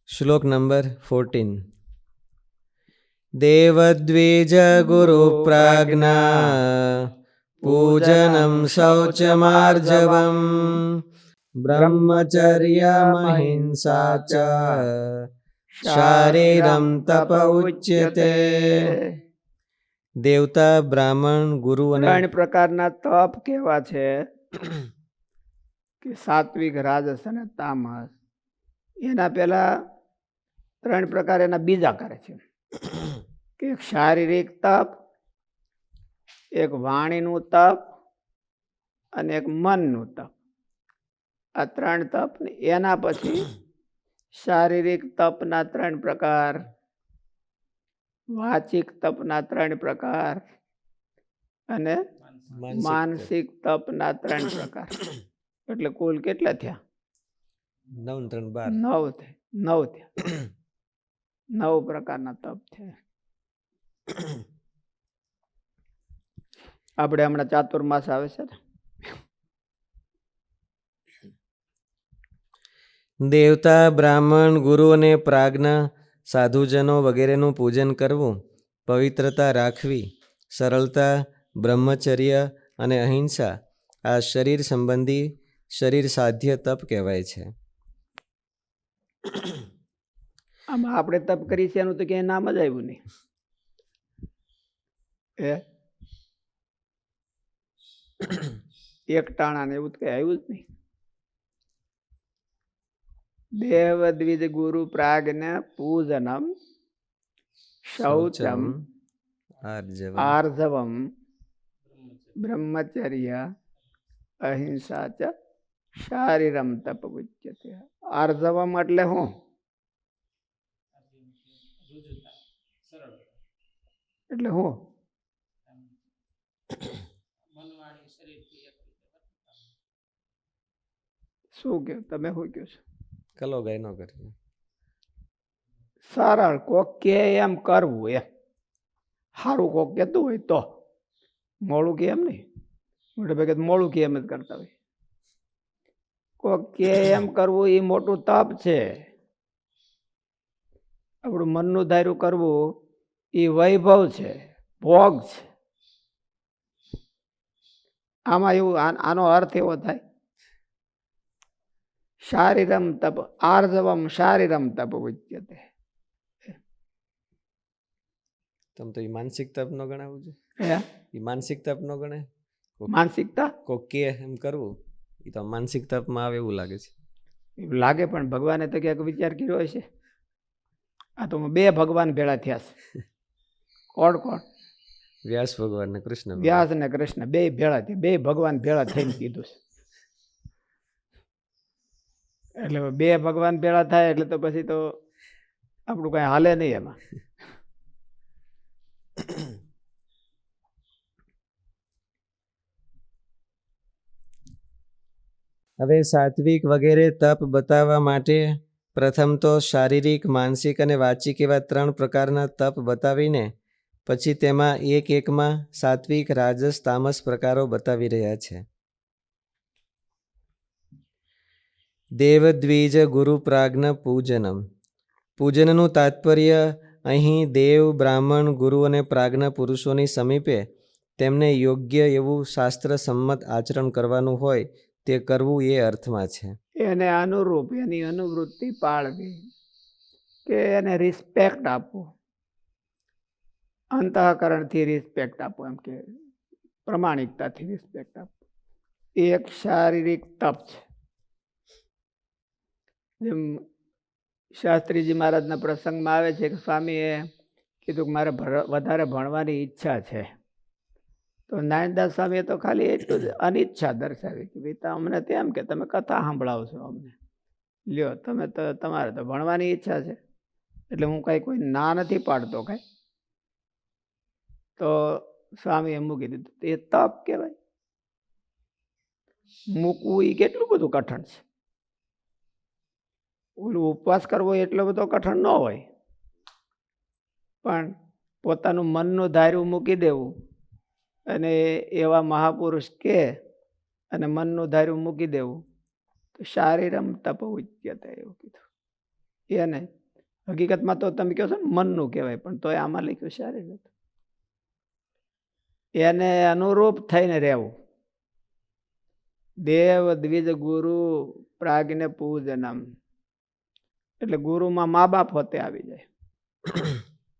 શ્લોક નંબર 14. દેવદ્વિજ ગુરુ પ્રાજ્ઞા પૂજનમ શૌચમાર્જવમ બ્રહ્મચર્યમહિંસા ચ શારીરમ તપ ઉચ્યતે. દેવતા, બ્રાહ્મણ, ગુરુ અને 3 પ્રકારના તપ કેવા છે કે સાત્વિક, રાજસ અને તામસ. એના પેલા 3 પ્રકાર એના બીજા કરે છે કે એક શારીરિક તપ, એક વાણીનું તપ અને એક મનનું તપ. આ 3 તપ ને એના પછી શારીરિક તપના 3 પ્રકાર, વાચિક તપના 3 પ્રકાર અને માનસિક તપના 3 પ્રકાર. એટલે કુલ કેટલા થયા? 9 3 12. 9 થયા. 9 પ્રકારના તપ છે. આપણે હમણાં ચાતુર્માસ આવે છે ને, દેવતા, બ્રાહ્મણ, ગુરુ અને પ્રાજ્ઞ, સાધુજનો વગેરેનું પૂજન કરવું, પવિત્રતા રાખવી, સરળતા, બ્રહ્મચર્ય અને અહિંસા, આ શરીર સંબંધી, શરીર સાધ્ય તપ કહેવાય છે. આમાં આપણે તપ કરી છે એનું તો ક્યાંય નામ જ આવ્યું નહીં. એક ટાણા ને એવું તો કઈ આવ્યું જ નહીં. દેવ દ્વિજ ગુરુ પ્રાજ્ઞ પૂજનમ શૌચમ આર્જવમ બ્રહ્મચર્ય અહિંસા ચ શારીરમ તપ ઉચ્યતે. આર્જવમ એટલે શું? રુજુતા, સરળતા, એટલે શું? મનવાણી શરીરથી એક રીતે વર્તતા. શું કે તમે શું કહો છો? કલો ગાય ન કરીએ. સરળ કોક કે એમ કરવું, એમ સારું કોક કહેતું હોય તો. મોડું કે એમ નહીં. મોટે ભાગે મોડું કે એમ જ કરતા હોય. કોક કે એમ કરવું એ મોટું તપ છે. આપણું મનનું ધાર્યું કરવું એ વૈભવ છે, ભોગ છે. આમાં એવું આનો અર્થ એવો થાય, શારીરમ તપ આર્જવમ શારીરમ તપ ઉચ્યતે. તમ તો એ માનસિક તપ ન ગણાવું છે. હે? એ માનસિક તપ ન ગણે. માનસિકતા કોક કે એમ કરવું એ તો માનસિક તપમાં આવે એવું લાગે છે. એવું લાગે, પણ ભગવાને તો ક્યાંક વિચાર કર્યો હશે. આ તો 2 ભગવાન ભેળા થયા છે. કોણ કોણ? વ્યાસ ભગવાન ને કૃષ્ણ ભગવાન. વ્યાસ ને કૃષ્ણ 2 ભેળા થયા. 2 ભગવાન ભેળા થઈને કીધું છે. એટલે 2 ભગવાન ભેળા થાય એટલે તો પછી તો આપણું કઈ હાલે નહીં એમાં. હવે સાત્વિક વગેરે તપ બતાવવા માટે પ્રથમ તો શારીરિક, માનસિક અને વાચિક એવા 3 પ્રકારના તપ બતાવીને પછી તેમાં એકમાં સાત્વિક, રાજસ, તામસ પ્રકારો બતાવી રહ્યા છે. દેવદ્વિજ ગુરુ પ્રાજ્ઞ પૂજનમ. પૂજનનું તાત્પર્ય અહીં દેવ, બ્રાહ્મણ, ગુરુ અને પ્રાજ્ઞ પુરુષોની સમીપે તેમને યોગ્ય એવું શાસ્ત્ર સંમત આચરણ કરવાનું હોય તે કરવું એ અર્થમાં છે. એને અનુરૂપ એની અનુવૃત્તિ પાળવી, કે એને રિસ્પેક્ટ આપવું, અંતઃકરણથી રિસ્પેક્ટ આપવું, એમ કે પ્રમાણિકતાથી રિસ્પેક્ટ આપવું. એક શારીરિક તપ છે. જેમ શાસ્ત્રીજી મહારાજના પ્રસંગમાં આવે છે કે સ્વામીએ કીધું કે મારે વધારે ભણવાની ઈચ્છા છે. તો નારાયણદાસ સ્વામીએ તો ખાલી એટલું જ અનિચ્છા દર્શાવી કે ભાઈ અમને તેમ કે તમે કથા સાંભળાવો છો અમને, લ્યો તમે તો તમારે તો ભણવાની ઈચ્છા છે એટલે હું કાંઈ કોઈ ના નથી પાડતો કાંઈ. તો સ્વામીએ મૂકી દીધું. એ તપ કહેવાય. મૂકવું એ કેટલું બધું કઠણ છે. ઓલું ઉપવાસ કરવો એટલો બધો કઠણ ન હોય, પણ પોતાનું મનનું ધાર્યું મૂકી દેવું અને એવા મહાપુરુષ કે અને મનનું ધાર્યું મૂકી દેવું, તો શારીરમ તપ ઉચ્યતે એવું કીધું. એને હકીકતમાં તો તમે કહો છો ને મનનું કહેવાય, પણ તોય આમાં લખ્યું શારીર. એને અનુરૂપ થઈને રહેવું. દેવ દ્વિજ ગુરુ પ્રાજ્ઞ પૂજનમ, એટલે ગુરુમાં મા બાપ હોતે આવી જાય.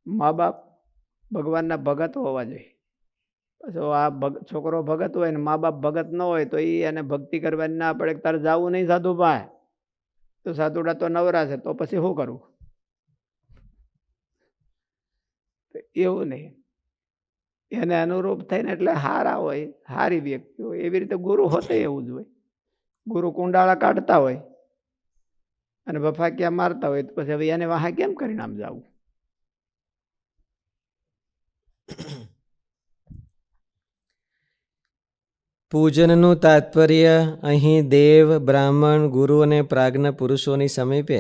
મા બાપ ભગવાનના ભગત હોવા જોઈએ. પછી આ છોકરો ભગત હોય ને મા બાપ ભગત ન હોય તો એને ભક્તિ કરવાની ના પડે. તારે જવું નહીં સાધુ ભાઈ, તો સાધુડા તો નવરા છે, તો પછી શું કરવું? એવું નહીં. એને અનુરૂપ થઈને, એટલે હારા હોય, હારી વ્યક્તિ હોય, એવી રીતે ગુરુ હોતે એવું જ હોય. ગુરુ કુંડાળા કાઢતા હોય અને બફાકિયા મારતા હોય, તો પછી હવે એને વાહા કેમ કરીને આમ જવું? પૂજનનું તાત્પર્ય અહીં દેવ, બ્રાહ્મણ, ગુરુ અને પ્રાજ્ઞ પુરુષોની સમીપે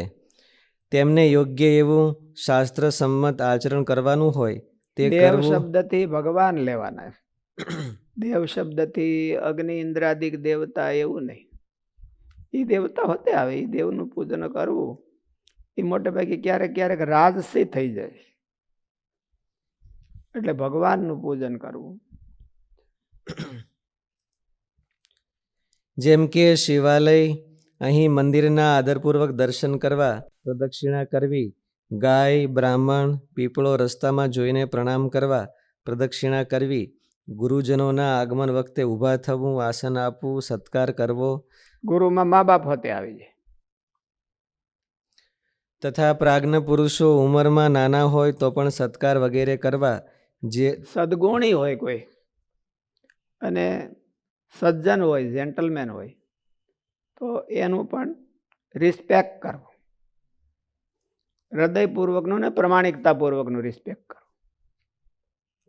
તેમને યોગ્ય એવું શાસ્ત્ર સંમત આચરણ કરવાનું હોય તે દેવ કરવું. શબ્દથી ભગવાન લેવાના. દેવ શબ્દથી અગ્નિ ઇન્દ્રાદિક દેવતા એવું નહીં. એ દેવતા હોતે આવે, એ દેવનું પૂજન કરવું એ મોટે ભાગે ક્યારેક ક્યારેક રાજસી થઈ જાય, એટલે ભગવાનનું પૂજન કરવું. જેમ કે શિવાલય, અહીં મંદિરના આદરપૂર્વક દર્શન કરવા પ્રદક્ષિણા કરવી, ગાય, બ્રાહ્મણ, પીપળો રસ્તામાં જોઈને પ્રણામ કરવા પ્રદક્ષિણા કરવી, ગુરુજનોના આગમન વખતે ઊભા થવું, આસન આપવું, સત્કાર કરવો, ગુરુમાં મા બાપ હોતે આવી જાય. તથા પ્રાજ્ઞ પુરુષો ઉંમરમાં નાના હોય તો પણ સત્કાર વગેરે કરવા. જે સદગુણી હોય કોઈ અને સજ્જન હોય, જેન્ટલમેન હોય, તો એનું પણ રિસ્પેક્ટ કરવું. હૃદયપૂર્વકનું ને પ્રમાણિકતાપૂર્વકનું રિસ્પેક્ટ કરવું.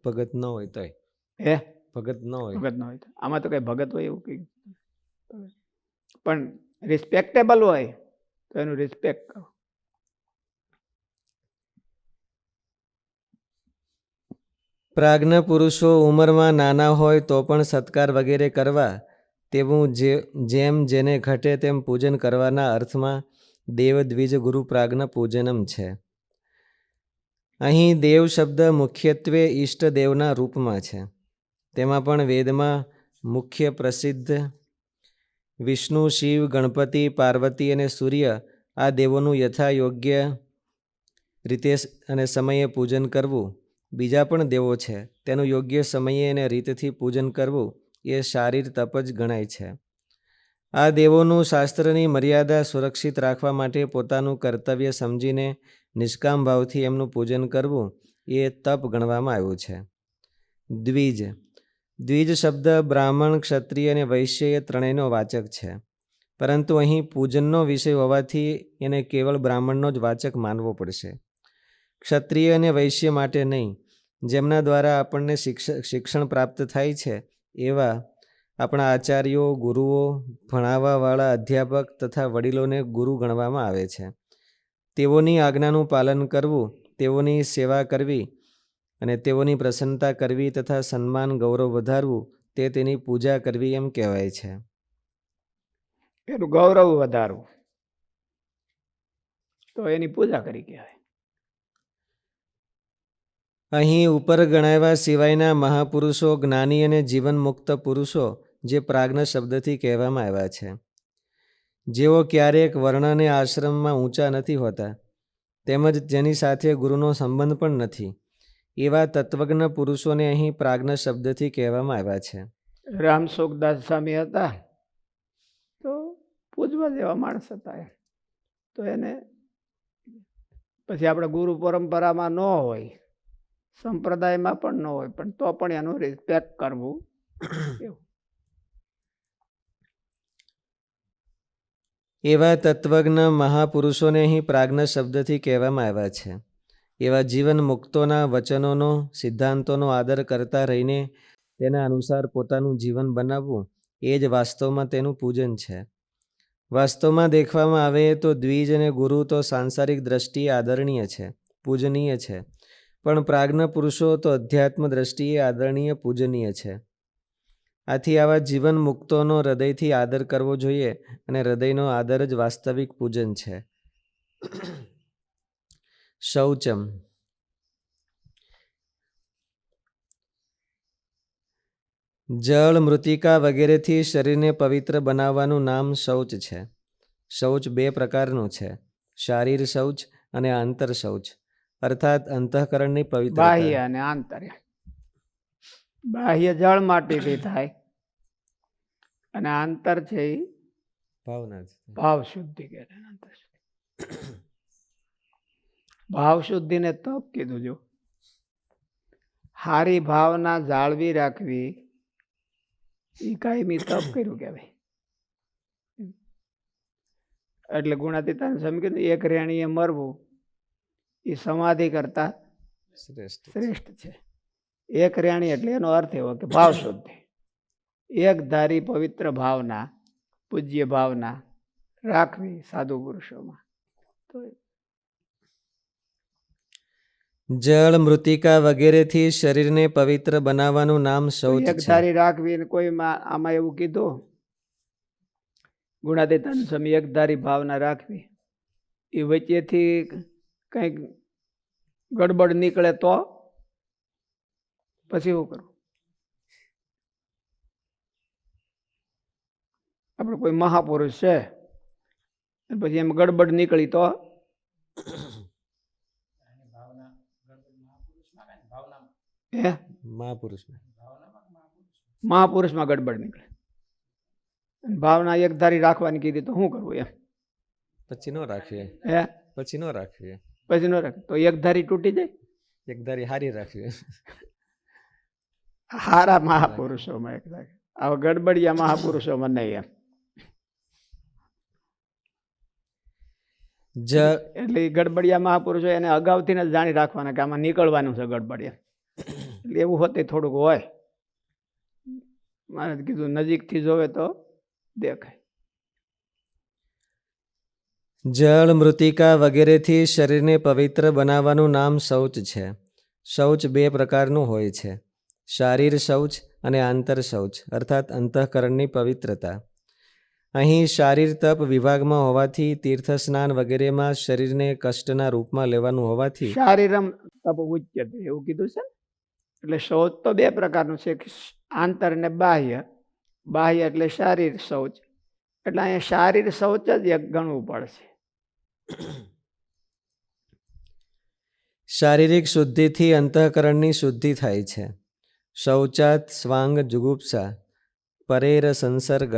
ભગત ન હોય તોય, હે ભગત ન હોય, ભગત ન હોય તો આમાં તો કઈ ભગત હોય એવું કઈ, પણ રિસ્પેક્ટેબલ હોય તો એનું રિસ્પેક્ટ કરો. પ્રાજ્ઞ પુરુષો ઉંમરમાં નાના હોય તો પણ સત્કાર વગેરે કરવા તેવું જેમ જેને ઘટે તેમ પૂજન કરવાના અર્થમાં દેવ દ્વિજ ગુરુ પ્રાજ્ઞ પૂજનમ છે. અહીં દેવ શબ્દ મુખ્યત્વે ઈષ્ટદેવના રૂપમાં છે. તેમાં પણ વેદમાં મુખ્ય પ્રસિદ્ધ વિષ્ણુ, શિવ, ગણપતિ, પાર્વતી અને સૂર્ય આ દેવોનું યથા યોગ્ય રીતે અને સમયે પૂજન કરવું. બીજા પણ દેવો છે, તેનું યોગ્ય સમયે અને રીતથી પૂજન કરવું એ શારીર તપ જ ગણાય છે. આ દેવોનું શાસ્ત્રની મર્યાદા સુરક્ષિત રાખવા માટે પોતાનું કર્તવ્ય સમજીને નિષ્કામ ભાવથી એમનું પૂજન કરવું એ તપ ગણવામાં આવ્યું છે. દ્વિજ, દ્વિજ શબ્દ બ્રાહ્મણ, ક્ષત્રિય અને વૈશ્ય એ ત્રણેયનો વાચક છે, પરંતુ અહીં પૂજનનો વિષય હોવાથી એને કેવળ બ્રાહ્મણનો જ વાચક માનવો પડશે, ક્ષત્રિય અને વૈશ્ય માટે નહીં. જેમના દ્વારા આપણને શિક્ષણ પ્રાપ્ત થાય છે એવા આપણા આચાર્યો, ગુરુઓ, ભણાવવાવાળા અધ્યાપક તથા વડીલોને ગુરુ ગણવામાં આવે છે. તેઓની આજ્ઞાનું પાલન કરવું, તેઓની સેવા કરવી અને તેઓની પ્રસન્નતા કરવી તથા સન્માન ગૌરવ વધારવું તે તેની પૂજા કરવી એમ કહેવાય છે. એનું ગૌરવ વધારવું તો એની પૂજા કરી કહેવાય. અહીં ઉપર ગણાવ્યા સિવાયના મહાપુરુષો, જ્ઞાની અને જીવન મુક્ત પુરુષો જે પ્રાજ્ઞ શબ્દથી કહેવામાં આવ્યા છે, જેઓ ક્યારેક વર્ણ અને આશ્રમમાં ઊંચા નથી હોતા તેમજ જેની સાથે ગુરુનો સંબંધ પણ નથી, એવા તત્વજ્ઞ પુરુષોને અહીં પ્રાજ્ઞ શબ્દથી કહેવામાં આવ્યા છે. રામ સુખદાસ સ્વામી હતા તો પૂજવા જેવા માણસ હતા, તો એને પછી આપણે ગુરુ પરંપરામાં ન હોય, સંપ્રદાયમાં પણ ન હોય, પણ તો પણ એનું રિસ્પેક્ટ કરવું. એવા તત્વજ્ઞ મહાપુરુષોને અહીં પ્રાજ્ઞ શબ્દથી કહેવામાં આવ્યા છે. એવા જીવન મુક્તોના વચનોનો, સિદ્ધાંતોનો આદર કરતા રહીને તેના અનુસાર પોતાનું જીવન બનાવવું એ જ વાસ્તવમાં તેનું પૂજન છે. વાસ્તવમાં દેખવામાં આવે તો દ્વિજ અને ગુરુ તો સાંસારિક દ્રષ્ટિએ આદરણીય છે, પૂજનીય છે, પણ પ્રાજ્ઞ પુરુષો તો અધ્યાત્મ દ્રષ્ટિએ આદરણીય, પૂજનીય છે. આથી આવા જીવન મુક્તોનો હૃદયથી આદર કરવો જોઈએ અને હૃદયનો આદર જ વાસ્તવિક પૂજન છે. શૌચમ. જળ, મૃતિકા વગેરેથી શરીરને પવિત્ર બનાવવાનું નામ શૌચ છે. શૌચ બે પ્રકારનું છે, શારીર શૌચ અને આંતર શૌચ, અર્થાત અંતઃકરણની પવિત્રતા. બાહ્ય અને આંતર્ય. બાહ્ય જળ માટીથી થાય અને આંતર છે એ ભાવના જ. ભાવ શુદ્ધિ કહે છે. આંતર શુદ્ધિ. ભાવ શુદ્ધિને તપ કીધું. જો હારી ભાવના જાળવી રાખવી એ કાયમી તપ કર્યું કહેવાય. એટલે ગુણાતીતાને સમજ્યું ને, એક રેણીએ મરવું એ સમાધિ કરતા શ્રેષ્ઠ. શ્રેષ્ઠ છે. એક રેણી એટલે એનો અર્થ એવો કે ભાવ શુદ્ધિ, એક ધારી પવિત્ર ભાવના, પૂજ્ય ભાવના રાખવી સાધુ પુરુષોમાં. તો જળ, મૃતિકા વગેરેથી શરીરને પવિત્ર બનાવવાનું નામ શૌચ એક છે. ધારી રાખવી ને કોઈમાં આમાં એવું કીધું ગુણાતીતાન સ્વામી, એક ધારી ભાવના રાખવી. એ વચ્ચેથી કંઈક ગડબડ નીકળે તો પછી શું કરવું? આપણે કોઈ મહાપુરુષ છે પછી એમ ગડબડ નીકળી તો અને ભાવના ગણપતિ મહાપુરુષમાં કાંઈ ભાવનામાં હે મહાપુરુષમાં. ભાવનામાં કે મહાપુરુષમાં? મહાપુરુષમાં ગડબડ નીકળે. અને ભાવના એક ધારી રાખવાની કીધી તો શું કરવું એમ? પછી ન રાખીએ. હે પછી ન રાખીએ. પછી ન રાખ તો એક ધારી તૂટી જાય. એક ધારી હારી રાખીએ. હારા મહાપુરુષોમાં એક ધારી, આવા ગડબડિયા મહાપુરુષોમાં નહીં એમ. એટલે એ ગડબડિયા મહાપુરુષો એને અગાઉથી જ જાણી રાખવાના કે આમાં નીકળવાનું છે ગડબડિયા. એટલે એવું હોતે થોડુંક હોય. મારે કીધું નજીકથી જોવે તો દેખાય. જળ, મૃતિકા વગેરેથી શરીરને પવિત્ર બનાવવાનું નામ શૌચ છે. શૌચ બે પ્રકારનું હોય છે, શારીર શૌચ અને આંતર શૌચ, અર્થાત અંતઃકરણની પવિત્રતા. અહીં શારીર તપ વિભાગમાં હોવાથી તીર્થ સ્નાન વગેરેમાં શરીરને કષ્ટના રૂપમાં લેવાનું હોવાથી શારીરમ તપ ઉચ્યતે એવું કીધું છે. એટલે શૌચ તો બે પ્રકારનું છે, આંતર ને બાહ્ય. બાહ્ય એટલે શારીર શૌચ. એટલે અહીંયા શારીર શૌચ જ એક ગણવું પડશે. શારીરિક શુદ્ધિથી અંતઃકરણની શુદ્ધિ થાય છે. શૌચાત સ્વાંગ જુગુપ્સા પરેર સંસર્ગ.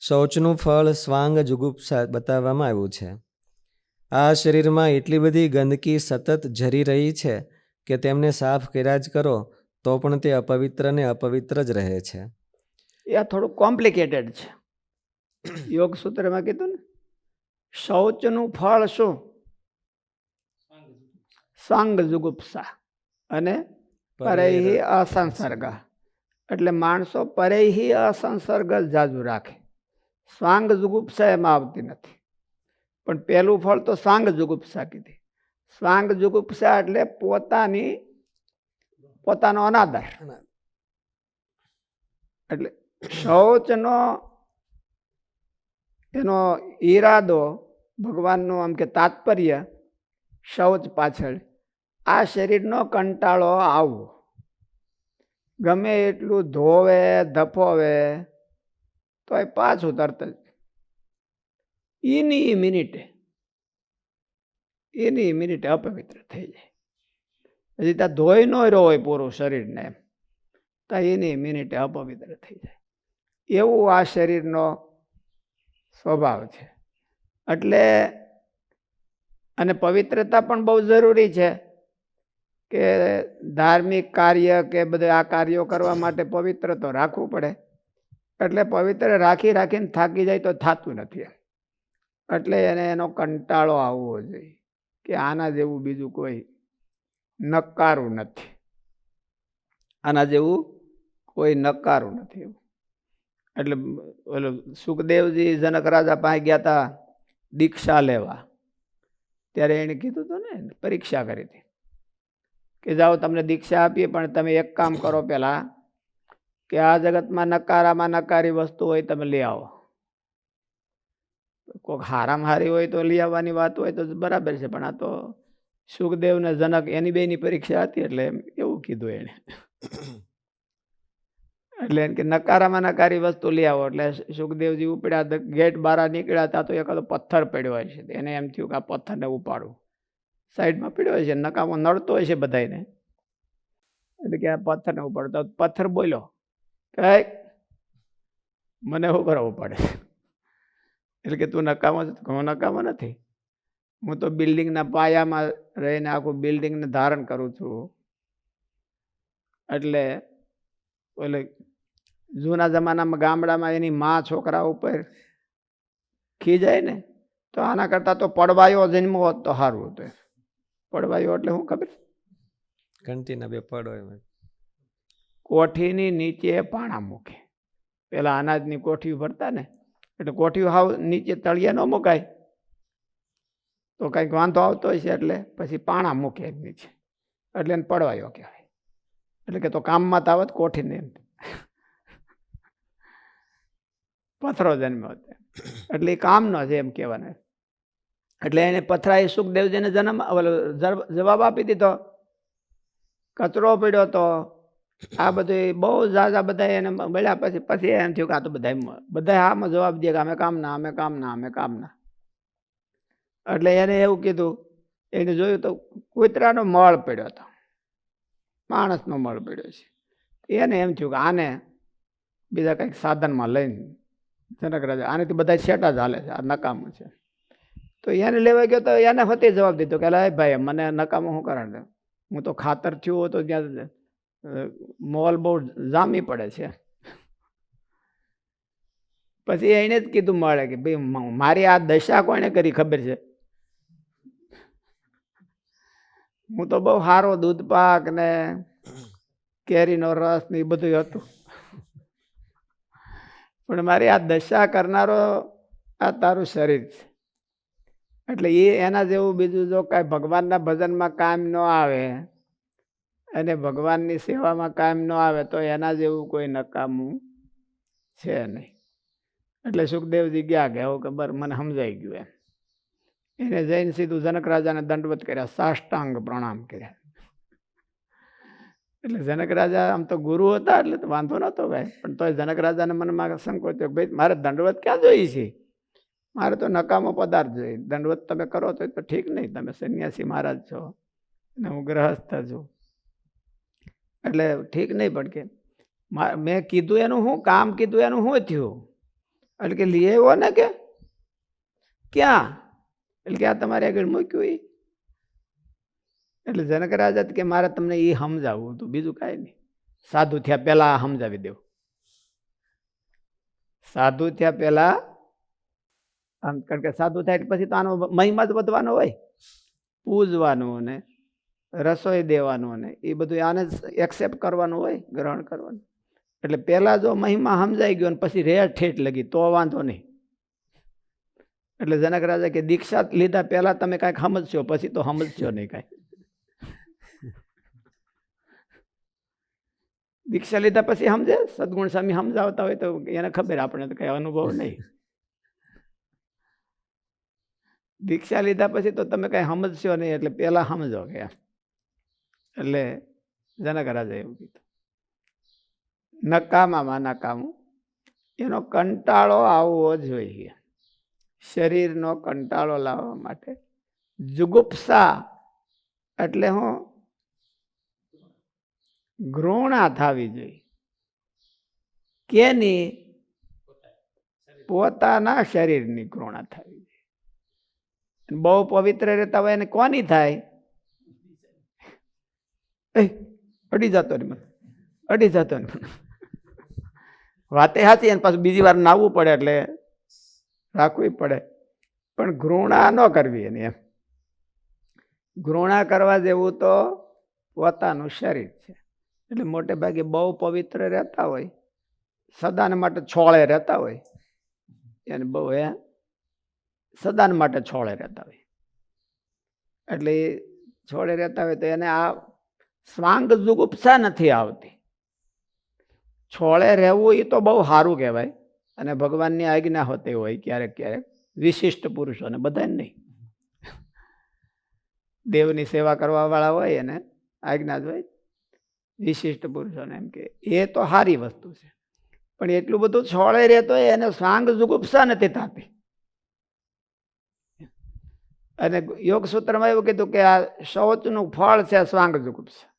શૌચનું ફળ સ્વાંગ જુગુપ્સા બતાવવામાં આવ્યું છે. આ શરીરમાં એટલી બધી ગંદકી સતત ઝરી રહી છે કે તેમને સાફ કર્યા જ કરો તો પણ તે અપવિત્ર ને અપવિત્ર જ રહે છે. એ આ થોડું કોમ્પ્લિકેટેડ છે. યોગ સૂત્રમાં કીધું ને, શૌચનું ફળ શું? સ્વાંગ જુગુપ્સા અને પરેહી અસંસર્ગ. એટલે માણસો પરેહી અસંસર્ગ જ જાજુ રાખે. સ્વાંગ જુગુપ્સા એમાં આવતી નથી. પણ પહેલું ફળ તો સ્વાંગ જુગુપ્સા કીધી. સ્વાંગ જુગુપ્સા એટલે પોતાનો અનાદર. એટલે શૌચનો એનો ઈરાદો ભગવાનનું આમ કે તાત્પર્ય શૌચ પાછળ આ શરીરનો કંટાળો આવવો. ગમે એટલું ધોવે ધફોવે તો એ પાછું તરત જ એની મિનિટે અપવિત્ર થઈ જાય. હજી ત્યાં ધોઈ ન રહ્યો હોય પૂરું શરીરને એમ, ત્યાં એની મિનિટે અપવિત્ર થઈ જાય. એવું આ શરીરનો સ્વભાવ છે. એટલે અને પવિત્રતા પણ બહુ જરૂરી છે કે ધાર્મિક કાર્ય કે બધા આ કાર્યો કરવા માટે પવિત્ર તો રાખવું પડે. એટલે પવિત્ર રાખીને થાકી જાય તો થતું નથી. એટલે એને એનો કંટાળો આવવો જોઈએ કે આના જેવું બીજું કોઈ નકારું નથી. આના જેવું કોઈ નકારું નથી એવું. એટલે ઓલો સુખદેવજી જનક રાજા પાસે ગયા હતા દીક્ષા લેવા. ત્યારે એને કીધું હતું ને, પરીક્ષા કરી હતી કે જાઓ તમને દીક્ષા આપીએ પણ તમે એક કામ કરો, પહેલા કે આ જગતમાં નકારામાં નકારી વસ્તુ હોય તમે લઈ આવો. કોઈક હારામાં હારી હોય તો લઈ આવવાની વાત હોય તો બરાબર છે, પણ આ તો સુખદેવ ને જનક એની બેની પરીક્ષા હતી એટલે એવું કીધું એને. એટલે એમ કે નકારામાં નકારી વસ્તુ લઈ આવો. એટલે સુખદેવજી ઉપડ્યા, ગેટ બહાર નીકળ્યા હતા તો એકાદો પથ્થર પડ્યો હોય છે. એને એમ થયું કે આ પથ્થરને ઉપાડું. સાઈડમાં પડ્યો હોય છે, નકામો નડતો હોય છે બધાને. એટલે કે આ પથ્થરને ઉપાડો. તો પથ્થર બોલ્યો કે મને શું કરવું પડે? એટલે કે તું નકામો છે? હું નકામો નથી, હું તો બિલ્ડિંગના પાયામાં રહીને આખું બિલ્ડિંગને ધારણ કરું છું. એટલે એટલે જૂના જમાનામાં ગામડામાં એની મા છોકરા ઉપર ખીજાય ને, તો આના કરતાં તો પડવાયો જન્મો હોત તો સારું હતું. પડવાયો એટલે શું ખબર? ઘંટીના બે પડ હોય. કોઠીની નીચે પાણા મૂકે. પેલા અનાજની કોઠી ભરતા ને, એટલે કોઠી હાવ નીચે તળિયે ન મુકાય તો કંઈક વાંધો આવતો હોય છે, એટલે પછી પાણા મૂકે નીચે, એટલે એને પડવાયો કહેવાય. એટલે કે તો કામમાં તો આવત કોઠીને એમ પથરો જન્મ્યો હતો, એટલે એ કામનો છે એમ કહેવાને. એટલે એને પથરાએ સુખદેવજીને જવાબ આપી દીધો. કચરો પડ્યો તો આ બધું બહુ ઝાઝા બધા એને મળ્યા. પછી એમ થયું કે આ તો બધા આમાં જવાબ દે કે અમે કામના, અમે કામના, અમે કામના. એટલે એને એવું કીધું, એને જોયું તો કૂતરાનો મળ પડ્યો હતો, માણસનો મળ પડ્યો છે. એને એમ થયું કે આને બીજા કંઈક સાધનમાં લઈને જનક રાજા, આનેથી બધા છેટા જ હાલે છે, આ નકામું છે. તો એને લેવા ગયો તો એને ફતે જવાબ દીધો કે ભાઈ મને નકામું શું કારણ દે? હું તો ખાતર થયું હોય તો ત્યાં મોલ બહુ જામી પડે છે. પછી એને જ કીધું મળે કે ભાઈ મારી આ દશા કોને કરી ખબર છે? હું તો બહુ સારો દૂધ પાક ને કેરીનો રસ ને એ બધું હતું, પણ મારી આ દશા કરનારો આ તારું શરીર છે. એટલે એ એના જેવું બીજું જો કાંઈ ભગવાનના ભજનમાં કામ ન આવે અને ભગવાનની સેવામાં કામ ન આવે તો એના જેવું કોઈ નકામું છે નહીં. એટલે સુખદેવજી ગયા કે એવું ખબર મને સમજાઈ ગયું એમ. એને જઈને સીધું જનક રાજાને દંડવત કર્યા, સાષ્ટાંગ પ્રણામ કર્યા. એટલે જનક રાજા આમ તો ગુરુ હતા એટલે તો વાંધો નહોતો ભાઈ, પણ તોય જનક રાજાને મનમાં સંકોચ થયો, ભાઈ મારે દંડવત ક્યાં જોઈ છે? મારે તો નકામો પદાર્થ જોઈએ. દંડવત તમે કરો તો ઠીક નહીં, તમે સંન્યાસી મહારાજ છો અને હું ગ્રહસ્થ છું, એટલે ઠીક નહીં. પણ કે મેં કીધું એનું શું કામ, કીધું એનું શું થયું? એટલે કે લઈ આવ્યો ને કે ક્યાં? એટલે કે આ તમારે આગળ મૂક્યું એ. એટલે જનક રાજા કે મારે તમને એ સમજાવવું હતું, બીજું કાંઈ નહીં. સાધુ થયા પહેલા સમજાવી દેવું. સાધુ થયા પહેલા આમ, કારણ કે સાધુ થાય પછી તો આનો મહિમા જ વધવાનો હોય, પૂજવાનું ને રસોઈ દેવાનું ને એ બધું આને એક્સેપ્ટ કરવાનું હોય, ગ્રહણ કરવાનું. એટલે પહેલા જો મહિમા સમજાઈ ગયો ને પછી રેર ઠેઠ લગી તો વાંધો નહીં. એટલે જનક રાજા કે દીક્ષા લીધા પહેલા તમે કાંઈક સમજશો, પછી તો સમજશો નહીં કાંઈ. દીક્ષા લીધા પછી સમજે. સદગુણ સ્વામી સમજાવતા હોય તો એને ખબર, આપણે તો કઈ અનુભવ નહીં. દીક્ષા લીધા પછી તો તમે કઈ સમજશો નહીં, એટલે પેલા સમજો કે. એટલે જનક રાજા એવું કીધું, નકામામાં નકામું. એનો કંટાળો આવવો જોઈએ. શરીરનો કંટાળો લાવવા માટે જુગુપ્સા એટલે હું ઘૃણા થવી જોઈએ. કેની? પોતાના શરીરની ઘૃણા થવી જોઈએ. બહુ પવિત્ર રહેતા હોય એને કોની થાય? અડી જતો ને મને, અડી જતો ને મને. વાતે સાચી, એને પાછું બીજી વાર નાવવું પડે એટલે રાખવી પડે, પણ ઘૃણા ન કરવી એની એમ. ઘૃણા કરવા જેવું તો પોતાનું શરીર છે. એટલે મોટે ભાગે બહુ પવિત્ર રહેતા હોય, સદાને માટે છોળે રહેતા હોય, એને બહુ સદાન માટે છોળે રહેતા હોય. એટલે એ છોડે રહેતા હોય તો એને આ સ્વાંગ જુગુપ્સા નથી આવતી. છોળે રહેવું એ તો બહુ સારું કહેવાય, અને ભગવાનની આજ્ઞા હોતી હોય ક્યારેક ક્યારેક, વિશિષ્ટ પુરુષોને, બધાને નહીં. દેવની સેવા કરવાવાળા હોય એને આજ્ઞા જ હોય, વિશિષ્ટ પુરુષોને એમ કે એ તો સારી વસ્તુ છે. પણ એટલું બધું છોળે રહેતો હોય એને સાંગ જુગુપ્સા નથી થતી. અને યોગ સૂત્રમાં એવું કીધું કે આ શૌચનું ફળ છે સ્વાંગ જુગુપ્સા.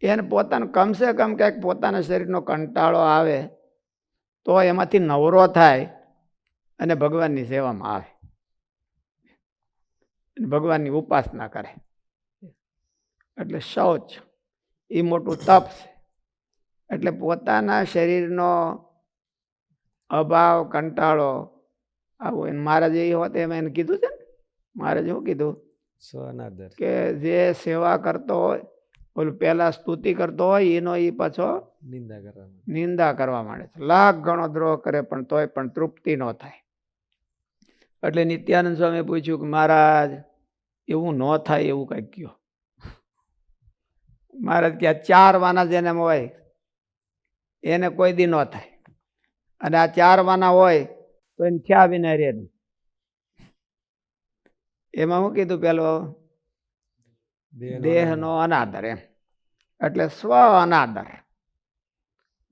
એને પોતાનું કમસે કમ ક્યાંક પોતાના શરીરનો કંટાળો આવે તો એમાંથી નવરો થાય અને ભગવાનની સેવામાં આવે, ભગવાનની ઉપાસના કરે. એટલે શૌચ એ મોટું તપ છે. એટલે પોતાના શરીરનો અભાવ, કંટાળો આવો એને મહારાજે એ હોત એમ એને કીધું છે ને. મહારાજે શું કીધું સ્વનાદર. કે જે સેવા કરતો હોય, ઓલું પહેલા સ્તુતિ કરતો હોય એનો એ પાછો નિંદા કરવામાં. નિંદા કરવા માંડે છે. લાખ ગણો દ્રોહ કરે પણ તોય પણ તૃપ્તિ ન થાય. એટલે નિત્યાનંદ સ્વામી પૂછ્યું કે મહારાજ એવું ન થાય એવું કંઈક કયો. મહારાજ કે આ 4 વાના જેને હોય એને કોઈ દી ન થાય, અને આ 4 વાના હોય તો એને થયા વિના રહે નહીં. એમાં શું કીધું? પેલો દેહનો અનાદર, એમ એટલે સ્વ અનાદર.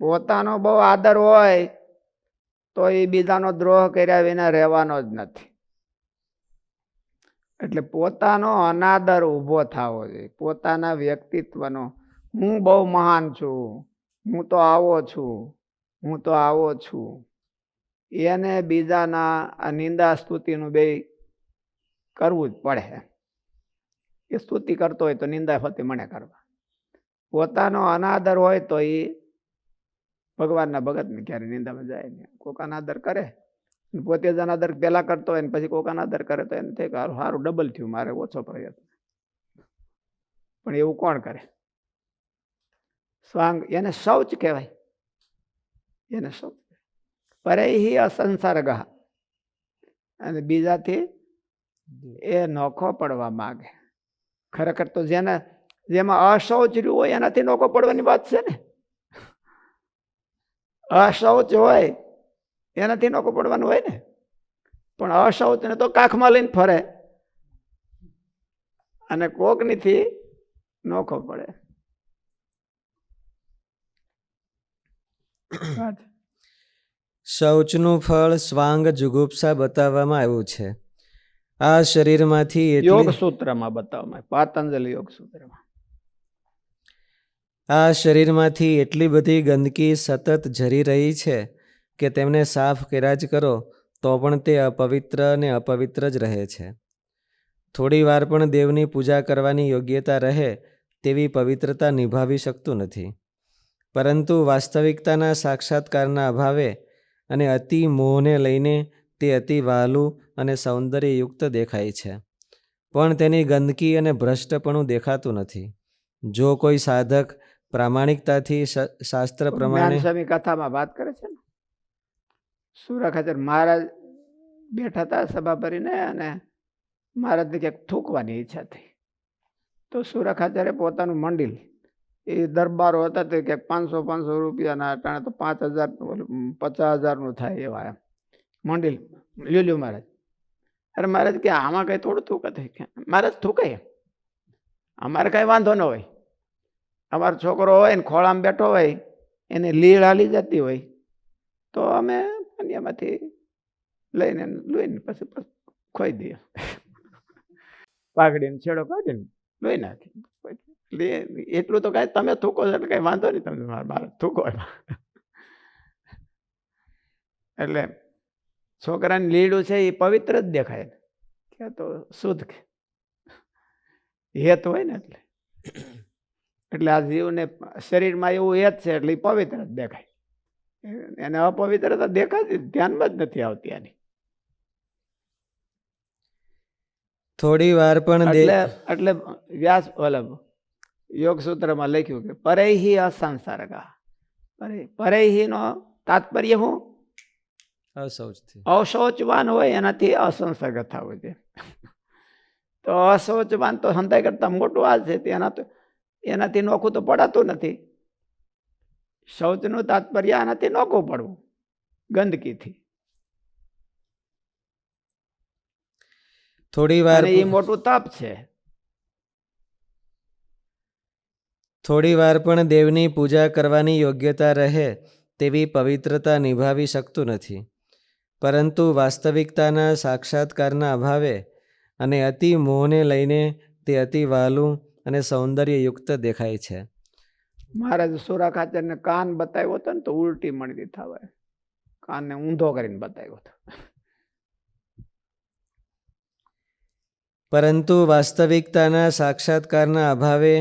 પોતાનો બહુ આદર હોય તો એ બીજાનો દ્રોહ કર્યા વિના રહેવાનો જ નથી. એટલે પોતાનો અનાદર ઊભો થવો જોઈએ, પોતાના વ્યક્તિત્વનો. હું બહુ મહાન છું, હું તો આવો છું, હું તો આવો છું. એને બીજાના આ નિંદા સ્તુતિનું બે કરવું જ પડે. એ સ્તુતિ કરતો હોય તો નિંદા હોતી મને કરવા. પોતાનો અનાદર હોય તો એ ભગવાનના ભગતને ક્યારે નિંદામાં જાય નહીં. કોક અનાદર કરે, પોતે જ અનાદર પેલા કરતો હોય ને પછી કોક અનાદર કરે તો એને થાય કે સારું ડબલ થયું, મારે ઓછો પ્રયત્ન. પણ એવું કોણ કરે? સ્વાંગ એને શૌચ કહેવાય, એને શૌચ. પરેહી અસંસર્ગ, અને બીજાથી એ નોખો પડવા માંગે. ખરેખર તો જેમાં અશૌચ રહ્યું હોય એનાથી નોખો પડવાની વાત છે ને. અશૌચ હોય એનાથી નોખો પડવાનું હોય ને. પણ અશૌચને તો કાખમાં લઈને ફરે અને કોકનીથી નોખો પડે. શૌચનું ફળ સ્વાંગ જુગુપ્સા બતાવવામાં આવ્યું છે. આ શરીરમાંથી યોગ સૂત્રમાં બતાવવામાં, પાતંજલિ યોગ સૂત્રમાં. આ શરીરમાંથી એટલી બધી ગંદકી સતત ઝરી રહી છે કે તેમને સાફ કર્યા જ કરો તો પણ તે અપવિત્ર ને અપવિત્ર જ રહે છે. થોડી વાર પણ દેવની પૂજા કરવાની યોગ્યતા રહે તેવી પવિત્રતા નિભાવી શકતું નથી. પરંતુ વાસ્તવિકતાના સાક્ષાત્કારના અભાવે અને અતિ મોહને લઈને તે અતિ વહાલું અને સૌંદર્યયુક્ત દેખાય છે, પણ તેની ગંદકી અને ભ્રષ્ટપણું દેખાતું નથી. જો કોઈ સાધક પ્રામાણિકતાથી શાસ્ત્ર પ્રમાણે જ્ઞાનસ્વામી કથામાં વાત કરે છે ને, સુરખાચર મહારાજ બેઠા હતા સભા ભરીને, અને મહારાજને ક્યાંક થૂકવાની ઈચ્છા થઈ. તો સુરખાચાર્ય પોતાનું મંડિલ, એ દરબારો હતા તે ક્યાંક 500 રૂપિયાના, અટાણે તો 5000 50,000નું થાય એવા એમ મંડિલ લ્યું મહારાજ. અરે મહારાજ કે આમાં કઈ થોડું થૂકા થાય? મહારાજ થૂકાય, અમારે કઈ વાંધો ન હોય. અમારો છોકરો હોય ને ખોળામાં બેઠો હોય, એને લીળ હાલી જતી હોય તો અમે એમાંથી લઈને લોહીને પછી ખોઈ દઈએ. પાઘડીને છેડો કાઢીને લોહી નાખી. એટલું તો કાંઈ તમે થૂકો છો એટલે કઈ વાંધો નહીં, તમે મારા થૂકો. એટલે છોકરાની લીડું છે એ પવિત્ર જ દેખાય, કે તો શુદ્ધ હેત હોય ને. એટલે આ જીવને શરીરમાં એવું હેત છે એટલે એ પવિત્ર જ દેખાય. એને અપવિત્રતા દેખાતી ધ્યાનમાં જ નથી આવતી આની. થોડી વાર પણ એટલે વ્યાસ યોગ સૂત્રમાં લખ્યું કે પરેહી અસંસર્ગ. પરેહી નો તાત્પર્ય શું? અશૌચથી. અશૌચવાન હોય એનાથી અસંસર્ગ થવું છે. તો અશૌચવાન તો સંતાઈ કરતા મોટું આ છે, એનાથી નોખું તો પડાતું નથી. શૌચનું તાત્પર્ય આનાથી નોખું પડવું ગંદકીથી. થોડી વાર અને એ મોટું તપ છે. થોડી વાર પણ દેવની પૂજા કરવાની યોગ્યતા રહે તેવી પવિત્રતા નિભાવી શકતું નથી, પરંતુ વાસ્તવિકતાના સાક્ષાત્કારના અભાવે અને અતિ મોહને લઈને તે અતિ વહાલું અને સૌંદર્યયુક્ત દેખાય છે. મહારાજ સુરા ખાચરને કાન બતાવ્યો હતો ને તો ઉલટી મળતી થવાય, કાનને ઊંધો કરીને બતાવ્યો હતો. પરંતુ વાસ્તવિકતાના સાક્ષાત્કારના અભાવે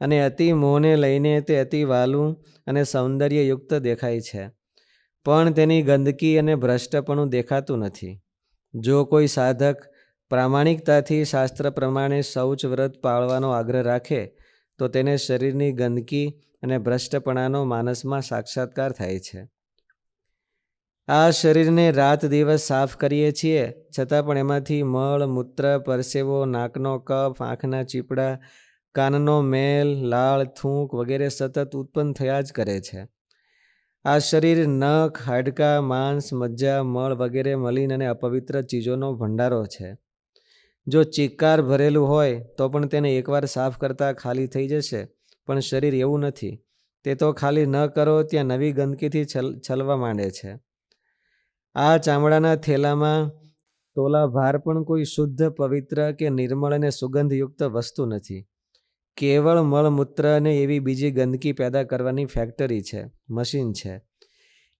અને અતિ મોહને લઈને તે અતિ વહાલું અને સૌંદર્યયુક્ત દેખાય છે, પણ તેની ગંદકી અને ભ્રષ્ટપણું દેખાતું નથી. જો કોઈ સાધક પ્રામાણિકતાથી શાસ્ત્ર પ્રમાણે શૌચ વ્રત પાળવાનો આગ્રહ રાખે તો તેને શરીરની ગંદકી અને ભ્રષ્ટપણાનો માનસમાં સાક્ષાત્કાર થાય છે. આ શરીરને રાત દિવસ સાફ કરીએ છીએ, છતાં પણ એમાંથી મળ, મૂત્ર, પરસેવો, નાકનો કફ, આંખના ચીપડા, કાનનો મેલ, લાળ, થૂંક વગેરે સતત ઉત્પન્ન થયા જ કરે છે. આ શરીર નખ, હાડકાં, માંસ, મજ્જા, મળ વગેરે મલિન અને અપવિત્ર ચીજોનો ભંડારો છે. જો ચિક્કાર ભરેલું હોય તો પણ તેને એકવાર સાફ કરતાં ખાલી થઈ જશે, પણ શરીર એવું નથી. તે તો ખાલી ન કરો ત્યાં નવી ગંદકીથી છલવા માંડે છે. આ ચામડાના થેલામાં તોલા ભાર પણ કોઈ શુદ્ધ, પવિત્ર કે નિર્મળ અને સુગંધયુક્ત વસ્તુ નથી. કેવળ મળમૂત્ર અને એવી બીજી ગંદકી પેદા કરવાની ફેક્ટરી છે, મશીન છે.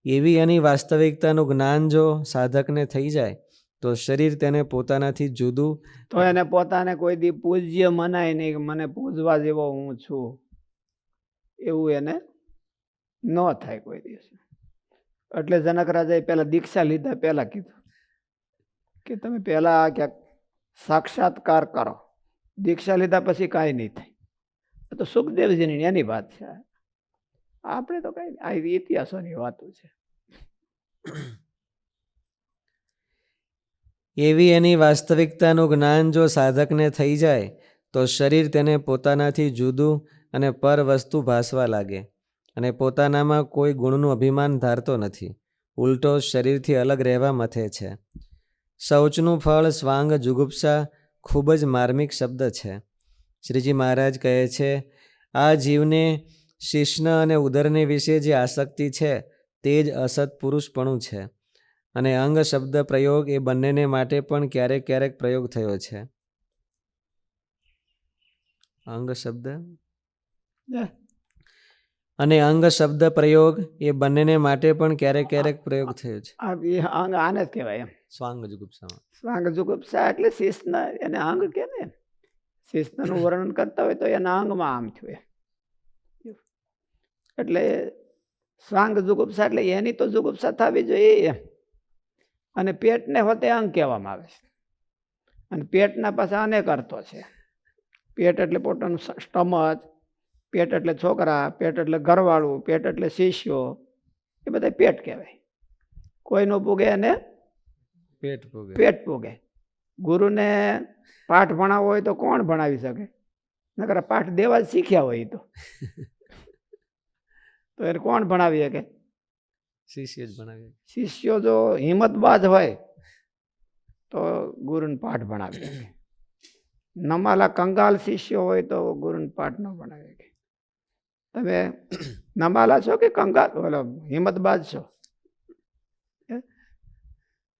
એવી એની વાસ્તવિકતાનું જ્ઞાન જો સાધકને થઈ જાય તો શરીર તેને પોતાનાથી જુદું, તો એને પોતાને કોઈ દી પૂજ્ય મનાય નહીં કે મને પૂજવા જેવો હું છું, એવું એને ન થાય કોઈ દિવસ. એટલે જનક રાજાએ પેલા દીક્ષા લીધા પહેલા કીધું કે તમે પહેલા ક્યાંક સાક્ષાત્કાર કરો, દીક્ષા લીધા પછી કાંઈ નહીં થાય. તો સુખદેવજીની એની વાત છે, આપણે તો કઈ આ ઇતિહાસોની વાતો છે. એવી એની વાસ્તવિકતાનું જ્ઞાન જો સાધકને થઈ જાય તો શરીર તેને પોતાનાથી જુદું અને પર વસ્તુ ભાસવા લાગે અને પોતાનામાં કોઈ ગુણનું અભિમાન ધારતો નથી, ઉલટો શરીરથી અલગ રહેવા મથે છે. શૌચનું ફળ સ્વાંગ જુગુપ્સા ખૂબ જ માર્મિક શબ્દ છે. શ્રીજી મહારાજ કહે છે, આ જીવને શિશ્ન અને ઉદરને વિશે જે આસક્તિ છે તે જ અસત પુરુષપણું છે. અને અંગ શબ્દ પ્રયોગ એ બંનેને માટે પણ ક્યારેક ક્યારેક પ્રયોગ થયો છે. અંગ શબ્દ અને અંગ શબ્દ પ્રયોગ એ બંનેને માટે પણ ક્યારેક ક્યારેક પ્રયોગ થયો છે. અંગ આને જ કહેવાય એમ, સ્વાંગ જુગુપ્સામાં. સ્વાંગ જુગુપ્સા એટલે શિસ્ન, એને અંગ કે ને, શિસ્નનું વર્ણન કરતા હોય તો એના અંગમાં આમ થયું. એટલે સ્વાંગ જુગુપ્સા એટલે એની તો જુગુપ્સા થવી જોઈએ એમ. અને પેટને હોતે અંગ કહેવામાં આવે છે. અને પેટના પાછા અનેક અર્થો છે. પેટ એટલે પોતાનું સ્ટમચ, પેટ એટલે છોકરા, પેટ એટલે ઘરવાળું, પેટ એટલે શિષ્યો, એ બધા પેટ કહેવાય. કોઈનું પૂગે અને પેટ પૂગે. ગુરુને પાઠ ભણાવવો હોય તો કોણ ભણાવી શકે? નકર પાઠ દેવા જ શીખ્યા હોય તો એને કોણ ભણાવી શકે? શિષ્ય જ ભણાવે. શિષ્યો જો હિંમતબાજ હોય તો ગુરુને પાઠ ભણાવી શકે. નમાલા કંગાલ શિષ્યો હોય તો ગુરુને પાઠ ન ભણાવી શકે. તમે નમાલા છો કે કંગાલ, ઓલો હિંમતબાજ છો?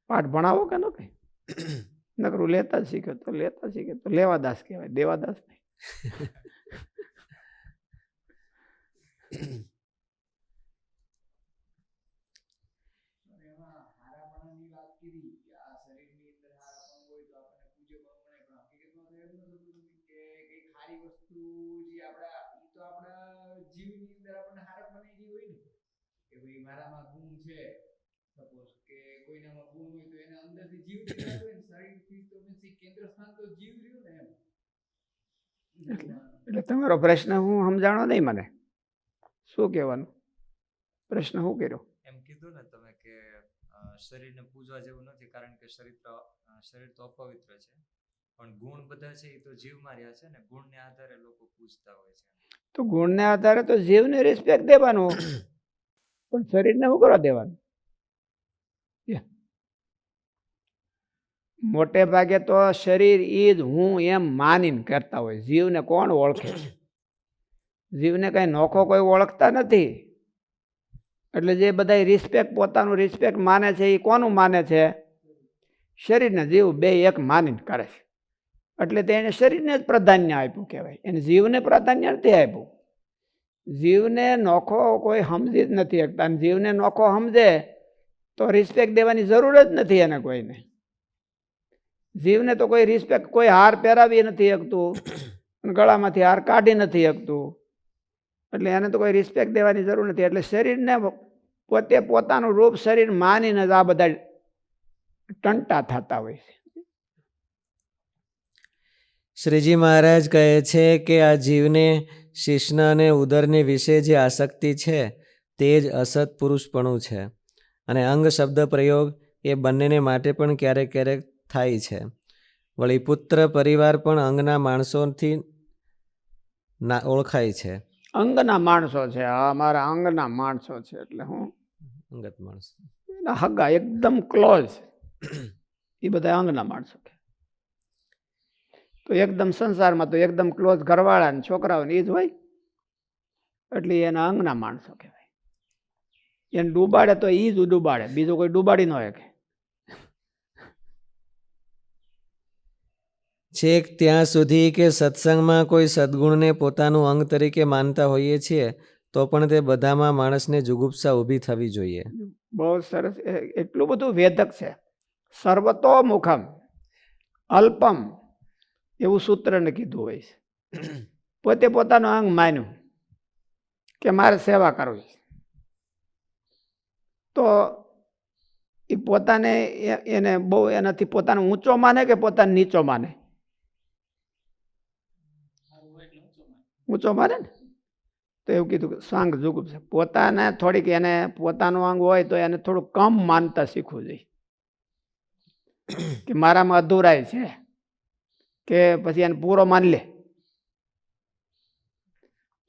પાઠ ભણાવો કે ન કઈ? નકરું લેતા જ શીખ્યો તો લેતા શીખ્યો તો લેવાદાસ કહેવાય, દેવાદાસ નહીં. મારામાં ગુણ છે, સપોઝ કે કોઈનામાં ગુણ હોય તો એના અંદરથી જીવ દેખાતો હોય ને, શરીરથી તો મીન્સ કેન્દ્ર સ્થાન તો જીવ રહ્યું ને એમ. એટલે તમારો પ્રશ્ન હું સમજાણો નહીં મને. શું કહેવાનું? પ્રશ્ન શું કર્યો? એમ કીધું ને તમે કે શરીરને પૂજવા જેવું નથી, કારણ કે શરીર તો અપવિત્ર છે, પણ ગુણ બધા છે એ તો જીવમાં રહ્યા છે ને, ગુણને આધારે લોકો પૂજતા હોય છે. તો ગુણને આધારે તો જીવને રિસ્પેક્ટ દેવાનું. પણ શરીરને શું કરવા દેવાનું? મોટે ભાગે તો શરીર એ જ હું એમ માનીને કરતા હોય. જીવને કોણ ઓળખે? જીવને કઈ નોખો કોઈ ઓળખતા નથી. એટલે જે બધા રિસ્પેક્ટ, પોતાનું રિસ્પેક્ટ માને છે એ કોનું માને છે? શરીરને જીવ બે એક માનીને કરે છે. એટલે તેને શરીરને જ પ્રાધાન્ય આપ્યું કહેવાય, એને જીવને પ્રાધાન્ય નથી આપ્યું. જીવને નોખો કોઈ સમજી જ નથી શકતા. અને જીવને નોખો સમજે તો રિસ્પેક્ટ દેવાની જરૂર જ નથી એને કોઈને. જીવને તો કોઈ રિસ્પેક્ટ, કોઈ હાર પહેરાવી નથી શકતું, ગળામાંથી હાર કાઢી નથી શકતું, એટલે એને તો કોઈ રિસ્પેક્ટ દેવાની જરૂર નથી. એટલે શરીરને પોતે પોતાનું રૂપ શરીર માનીને જ આ બધા ટંટા થતા હોય છે. શ્રીજી મહારાજ કહે છે કે આ જીવને શિશ્ન અને ઉદરની વિશે જે આસક્તિ છે તે જ અસત પુરુષપણું છે. અને અંગ શબ્દ પ્રયોગ એ બંનેને માટે પણ ક્યારેક ક્યારેક થાય છે. વળી પુત્ર પરિવાર પણ અંગના માણસોથી ઓળખાય છે. અંગના માણસો છે, આ અમારા અંગના માણસો છે. એટલે હું અંગત માણસ, એના હગા એકદમ ક્લોઝ, એ બધા અંગના માણસો છે. તો એકદમ સંસારમાં તો એકદમ ક્લોઝ ઘરવાળા ને છોકરાઓ ને એ જ હોય, એટલે એના અંગના માણસો કહેવાય. એને ડૂબાડે તો એ જ ડૂબાડે, બીજું કોઈ ડૂબાડી ન શકે. છેક ત્યાં સુધી કે સત્સંગમાં કોઈ સદ્ગુણને પોતાનું અંગ તરીકે માનતા હોઈએ છીએ તો પણ તે બધામાં માણસને જુગુપ્સા ઊભી થવી જોઈએ. બહુ સરસ, એટલું બધું વેદક છે. સર્વતો મુખમ અલ્પમ એવું સૂત્રને કીધું હોય છે. પોતે પોતાનું અંગ માન્યું કે મારે સેવા કરવી, તો એ પોતાને એને બહુ એનાથી પોતાને ઊંચો માને કે પોતાને નીચો માને? ઊંચો માને ને. તો એવું કીધું કે સાંગ જુગુપ છે. પોતાને થોડીક એને પોતાનું અંગ હોય તો એને થોડું કમ માનતા શીખવું જોઈએ, કે મારામાં અધૂરાય છે, કે પછી એને પૂરો માની લે.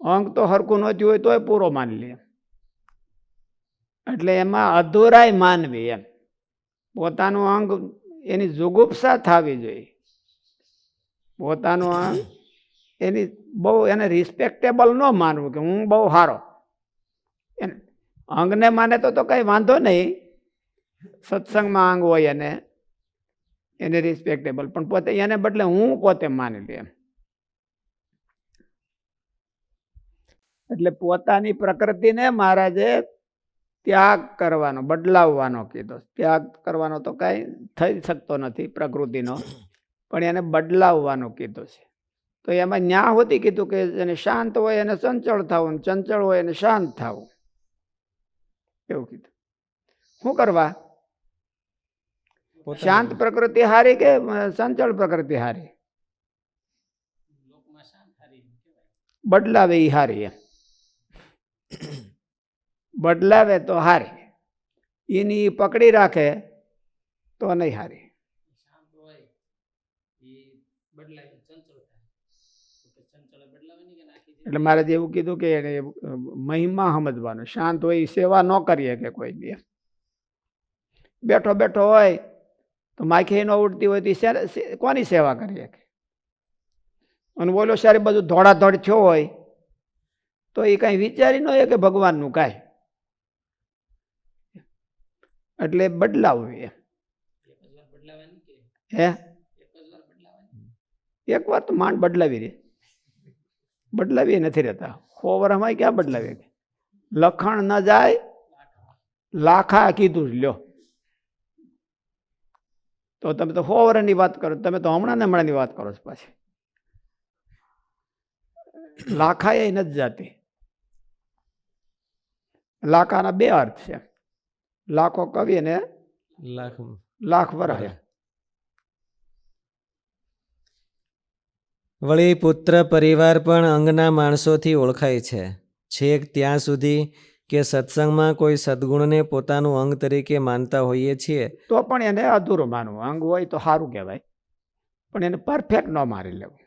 અંગ તો હરખું નહોતું હોય તોય પૂરો માની લે. એટલે એમાં અધૂરાય માનવી, એમ પોતાનું અંગ એની જુગુપ્સા થવી જોઈએ. પોતાનું અંગ એની બહુ એને રિસ્પેક્ટેબલ ન માનવું કે હું બહુ સારો. અંગને માને તો કઈ વાંધો નહીં, સત્સંગમાં અંગ હોય એને રિસ્પેક્ટેબલ, પણ પોતે એને બદલે હું પોતે માની લે એમ. એટલે પોતાની પ્રકૃતિને મહારાજે ત્યાગ કરવાનો, બદલાવવાનો કીધો. ત્યાગ કરવાનો તો કઈ થઈ શકતો નથી પ્રકૃતિનો, પણ એને બદલાવવાનો કીધો છે. તો એમાં ન્યા હોતી કીધું કે એને શાંત હોય એને ચંચળ થવું, ચંચળ હોય એને શાંત થવું, એવું કીધું. શું કરવા? શાંત પ્રકૃતિ હારી કે ચંચળ પ્રકૃતિ હારી? બદલાવે એ હારી. એમ બદલાવે તો હારી, એની પકડી રાખે તો નહીં હારી. એટલે મારે એવું કીધું કે એને મહિમા સમજવાનો. શાંત હોય એ સેવા ન કરીએ કે કોઈ બી. બેઠો બેઠો હોય તો માખી ન ઉડતી હોય તો કોની સેવા કરીએ? અને બોલો સારી બધું ધોળાધોળ થયો હોય તો એ કઈ વિચારી ન હોય કે ભગવાનનું કાંઈ. એટલે બદલાવું એમ. હે, એક વાર તો માંડ બદલાવી રહે, બદલાવી નથી રહેતા. 100 વર્ષમાં ક્યાં બદલાવી? લખણ ન જાય લાખા કીધું જ લ્યો. તો તમે તો 100 વર્ષની વાત કરો, તમે તો હમણાંની વાત કરો છો પાછી. લાખા એ નથી જાતી. લાખાના 2 અર્થ છે, લાખો કવિ ને લાખ વર્ષ. વળી પુત્ર પરિવાર પણ અંગના માણસોથી ઓળખાય છે. છેક ત્યાં સુધી કે સત્સંગમાં કોઈ સદ્ગુણને પોતાનું અંગ તરીકે માનતા હોઈએ છીએ તો પણ એને અધૂરું માનવું. અંગ હોય તો સારું કહેવાય, પણ એને પરફેક્ટ ન મારી લેવું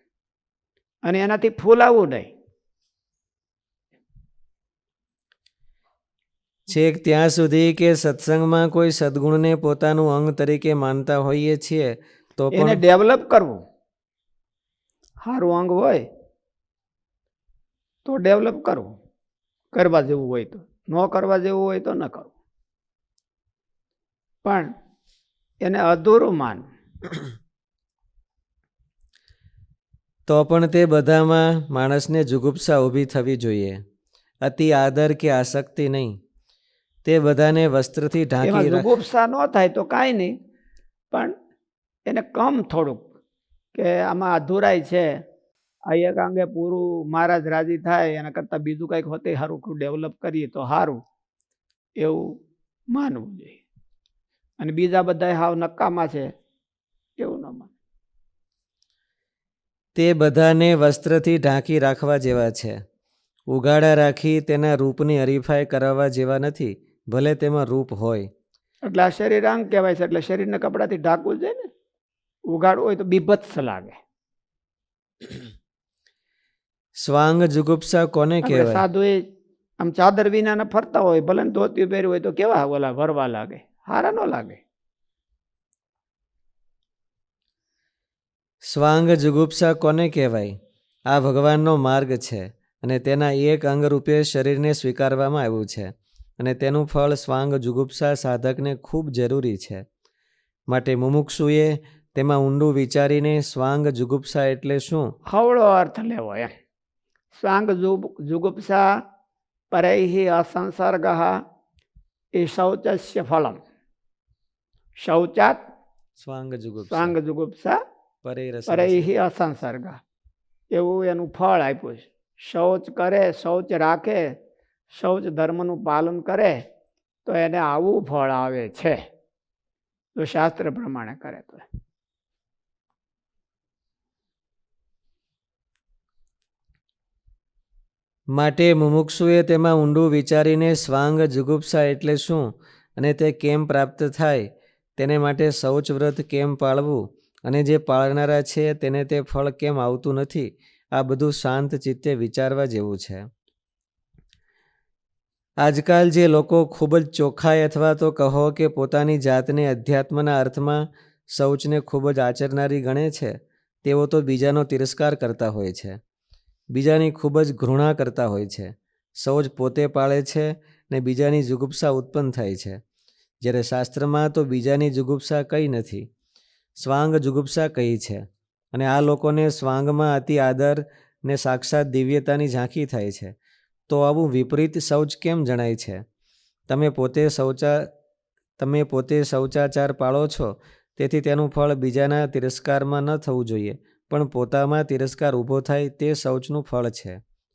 અને એનાથી ફૂલાવવું નહીં. છેક ત્યાં સુધી કે સત્સંગમાં કોઈ સદ્ગુણને પોતાનું અંગ તરીકે માનતા હોઈએ છીએ તો એને પણ ડેવલપ કરવું. સારું અંગ હોય તો ડેવલપ કરવું, કરવા જેવું હોય તો. ન કરવા જેવું હોય તો ન કરવું, પણ એને અધૂરું માનવું. તો પણ તે બધામાં માણસને જુગુપ્સા ઊભી થવી જોઈએ, અતિ આદર કે આસક્તિ નહીં. તે બધાને વસ્ત્રથી એમાં ઢાંકી રાખ. જુગુપ્સા ન થાય તો કાંઈ નહીં, પણ એને કમ થોડુંક કે આમાં અધૂરાય છે, આ એક અંગે પૂરું મહારાજ રાજી થાય એના કરતાં બીજું કંઈક હોતે સારું ડેવલપ કરીએ તો સારું, એવું માનવું જોઈએ. અને બીજા બધા હાવ નકામા છે એવું ન માન. તે બધાને વસ્ત્રથી ઢાંકી રાખવા જેવા છે, ઉગાડા રાખી તેના રૂપની હરીફાઈ કરાવવા જેવા નથી, ભલે તેમાં રૂપ હોય. એટલે આ શરીર અંગ કહેવાય છે, એટલે શરીરને કપડાથી ઢાંકવું જોઈએ ને. ઉગાડવું હોય તો બીભત્સ લાગે. સ્વાંગ જુગુપ્સા કોને આપણે કહેવાય? સાધુ એ આમ ચાદર વિના ફરતા હોય, ભલે ને ધોતી પહેર્યું હોય તો કેવા ઓલા ભરવા લાગે, હારા ન લાગે. સ્વાંગ જુગુપ્સા કોને કહેવાય? આ ભગવાનનો માર્ગ છે અને તેના એક અંગ રૂપે શરીરને સ્વીકારવામાં આવ્યું છે, અને તેનું ફળ સ્વાંગ જુગુપ્સા સાધકને ખૂબ જરૂરી છે. માટે મુમુક્ષુએ તેમાં ઊંડું વિચારીને સ્વાંગ જુગુપ્સા એટલે શું હવળો અર્થ લેવો એમ. સ્વાંગ જુગુપ્સા પરૈહિ અસંસર્ગ એ શૌચસ્ય ફલમ. શૌચાત સ્વાંગ જુગુપ્સા સ્વાંગ જુગુપ્સા પરેરસ પરૈહિ અસંસર્ગ, એવું એનું ફળ આપ્યું છે. શૌચ કરે, શૌચ રાખે, શૌચ ધર્મનું પાલન કરે તો એને આવું ફળ આવે છે, જો શાસ્ત્ર પ્રમાણે કરે તો. માટે મુમુક્ષુએ તેમાં ઊંડું વિચારીને સ્વાંગ જુગુપ્સા એટલે શું અને તે કેમ પ્રાપ્ત થાય, તેને માટે શૌચ વ્રત કેમ પાળવું અને જે પાળનારા છે તેને તે ફળ કેમ આવતું નથી, આ બધું શાંત ચિત્તે વિચારવા જેવું છે. આજકાલ જે લોકો ખૂબ જ ચોખ્ખાઈ અથવા તો કહો કે પોતાની જાતને અધ્યાત્મના અર્થમાં શૌચને ખૂબ જ આચરનારી ગણે છે, તેઓ તો બીજાનો તિરસ્કાર કરતા હોય છે, બીજાની ખૂબ જ ઘૃણા કરતા હોય છે. શૌચ પોતે પાળે છે ને બીજાની જુગુપ્સા ઉત્પન્ન થાય છે, જ્યારે શાસ્ત્રમાં તો બીજાની જુગુપ્સા કંઈ નથી, સ્વાંગ જુગુપ્સા કહી છે. અને આ લોકોને સ્વાંગમાં અતિ આદર ને સાક્ષાત દિવ્યતાની ઝાંખી થાય છે, તો આવું વિપરીત શૌચ કેમ જણાય છે? તમે પોતે શૌચાચાર પાળો છો, તેથી તેનું ફળ બીજાના તિરસ્કારમાં ન થવું જોઈએ, પણ પોતામાં તિરસ્કાર ઊભો થાય તે શૌચનું ફળ છે.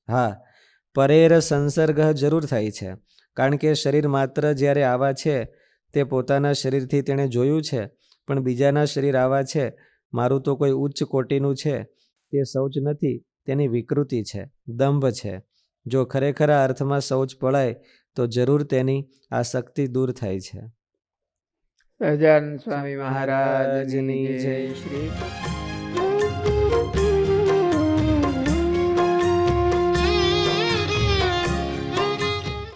હા, પરેર સંસર્ગ જરૂર થાય છે, કારણ કે શરીર માત્ર જ્યારે આવા છે તે પોતાના શરીરથી તેણે જોયું છે, પણ બીજાના શરીર આવા છે, મારું તો કોઈ ઉચ્ચ કોટીનું છે, તે શૌચ નથી, તેની વિકૃતિ છે, દંભ છે. જો ખરેખર આ અર્થમાં શૌચ પળાય તો જરૂર તેની આસક્તિ દૂર થાય છે. સહજાનંદ સ્વામી મહારાજની જય. શ્રી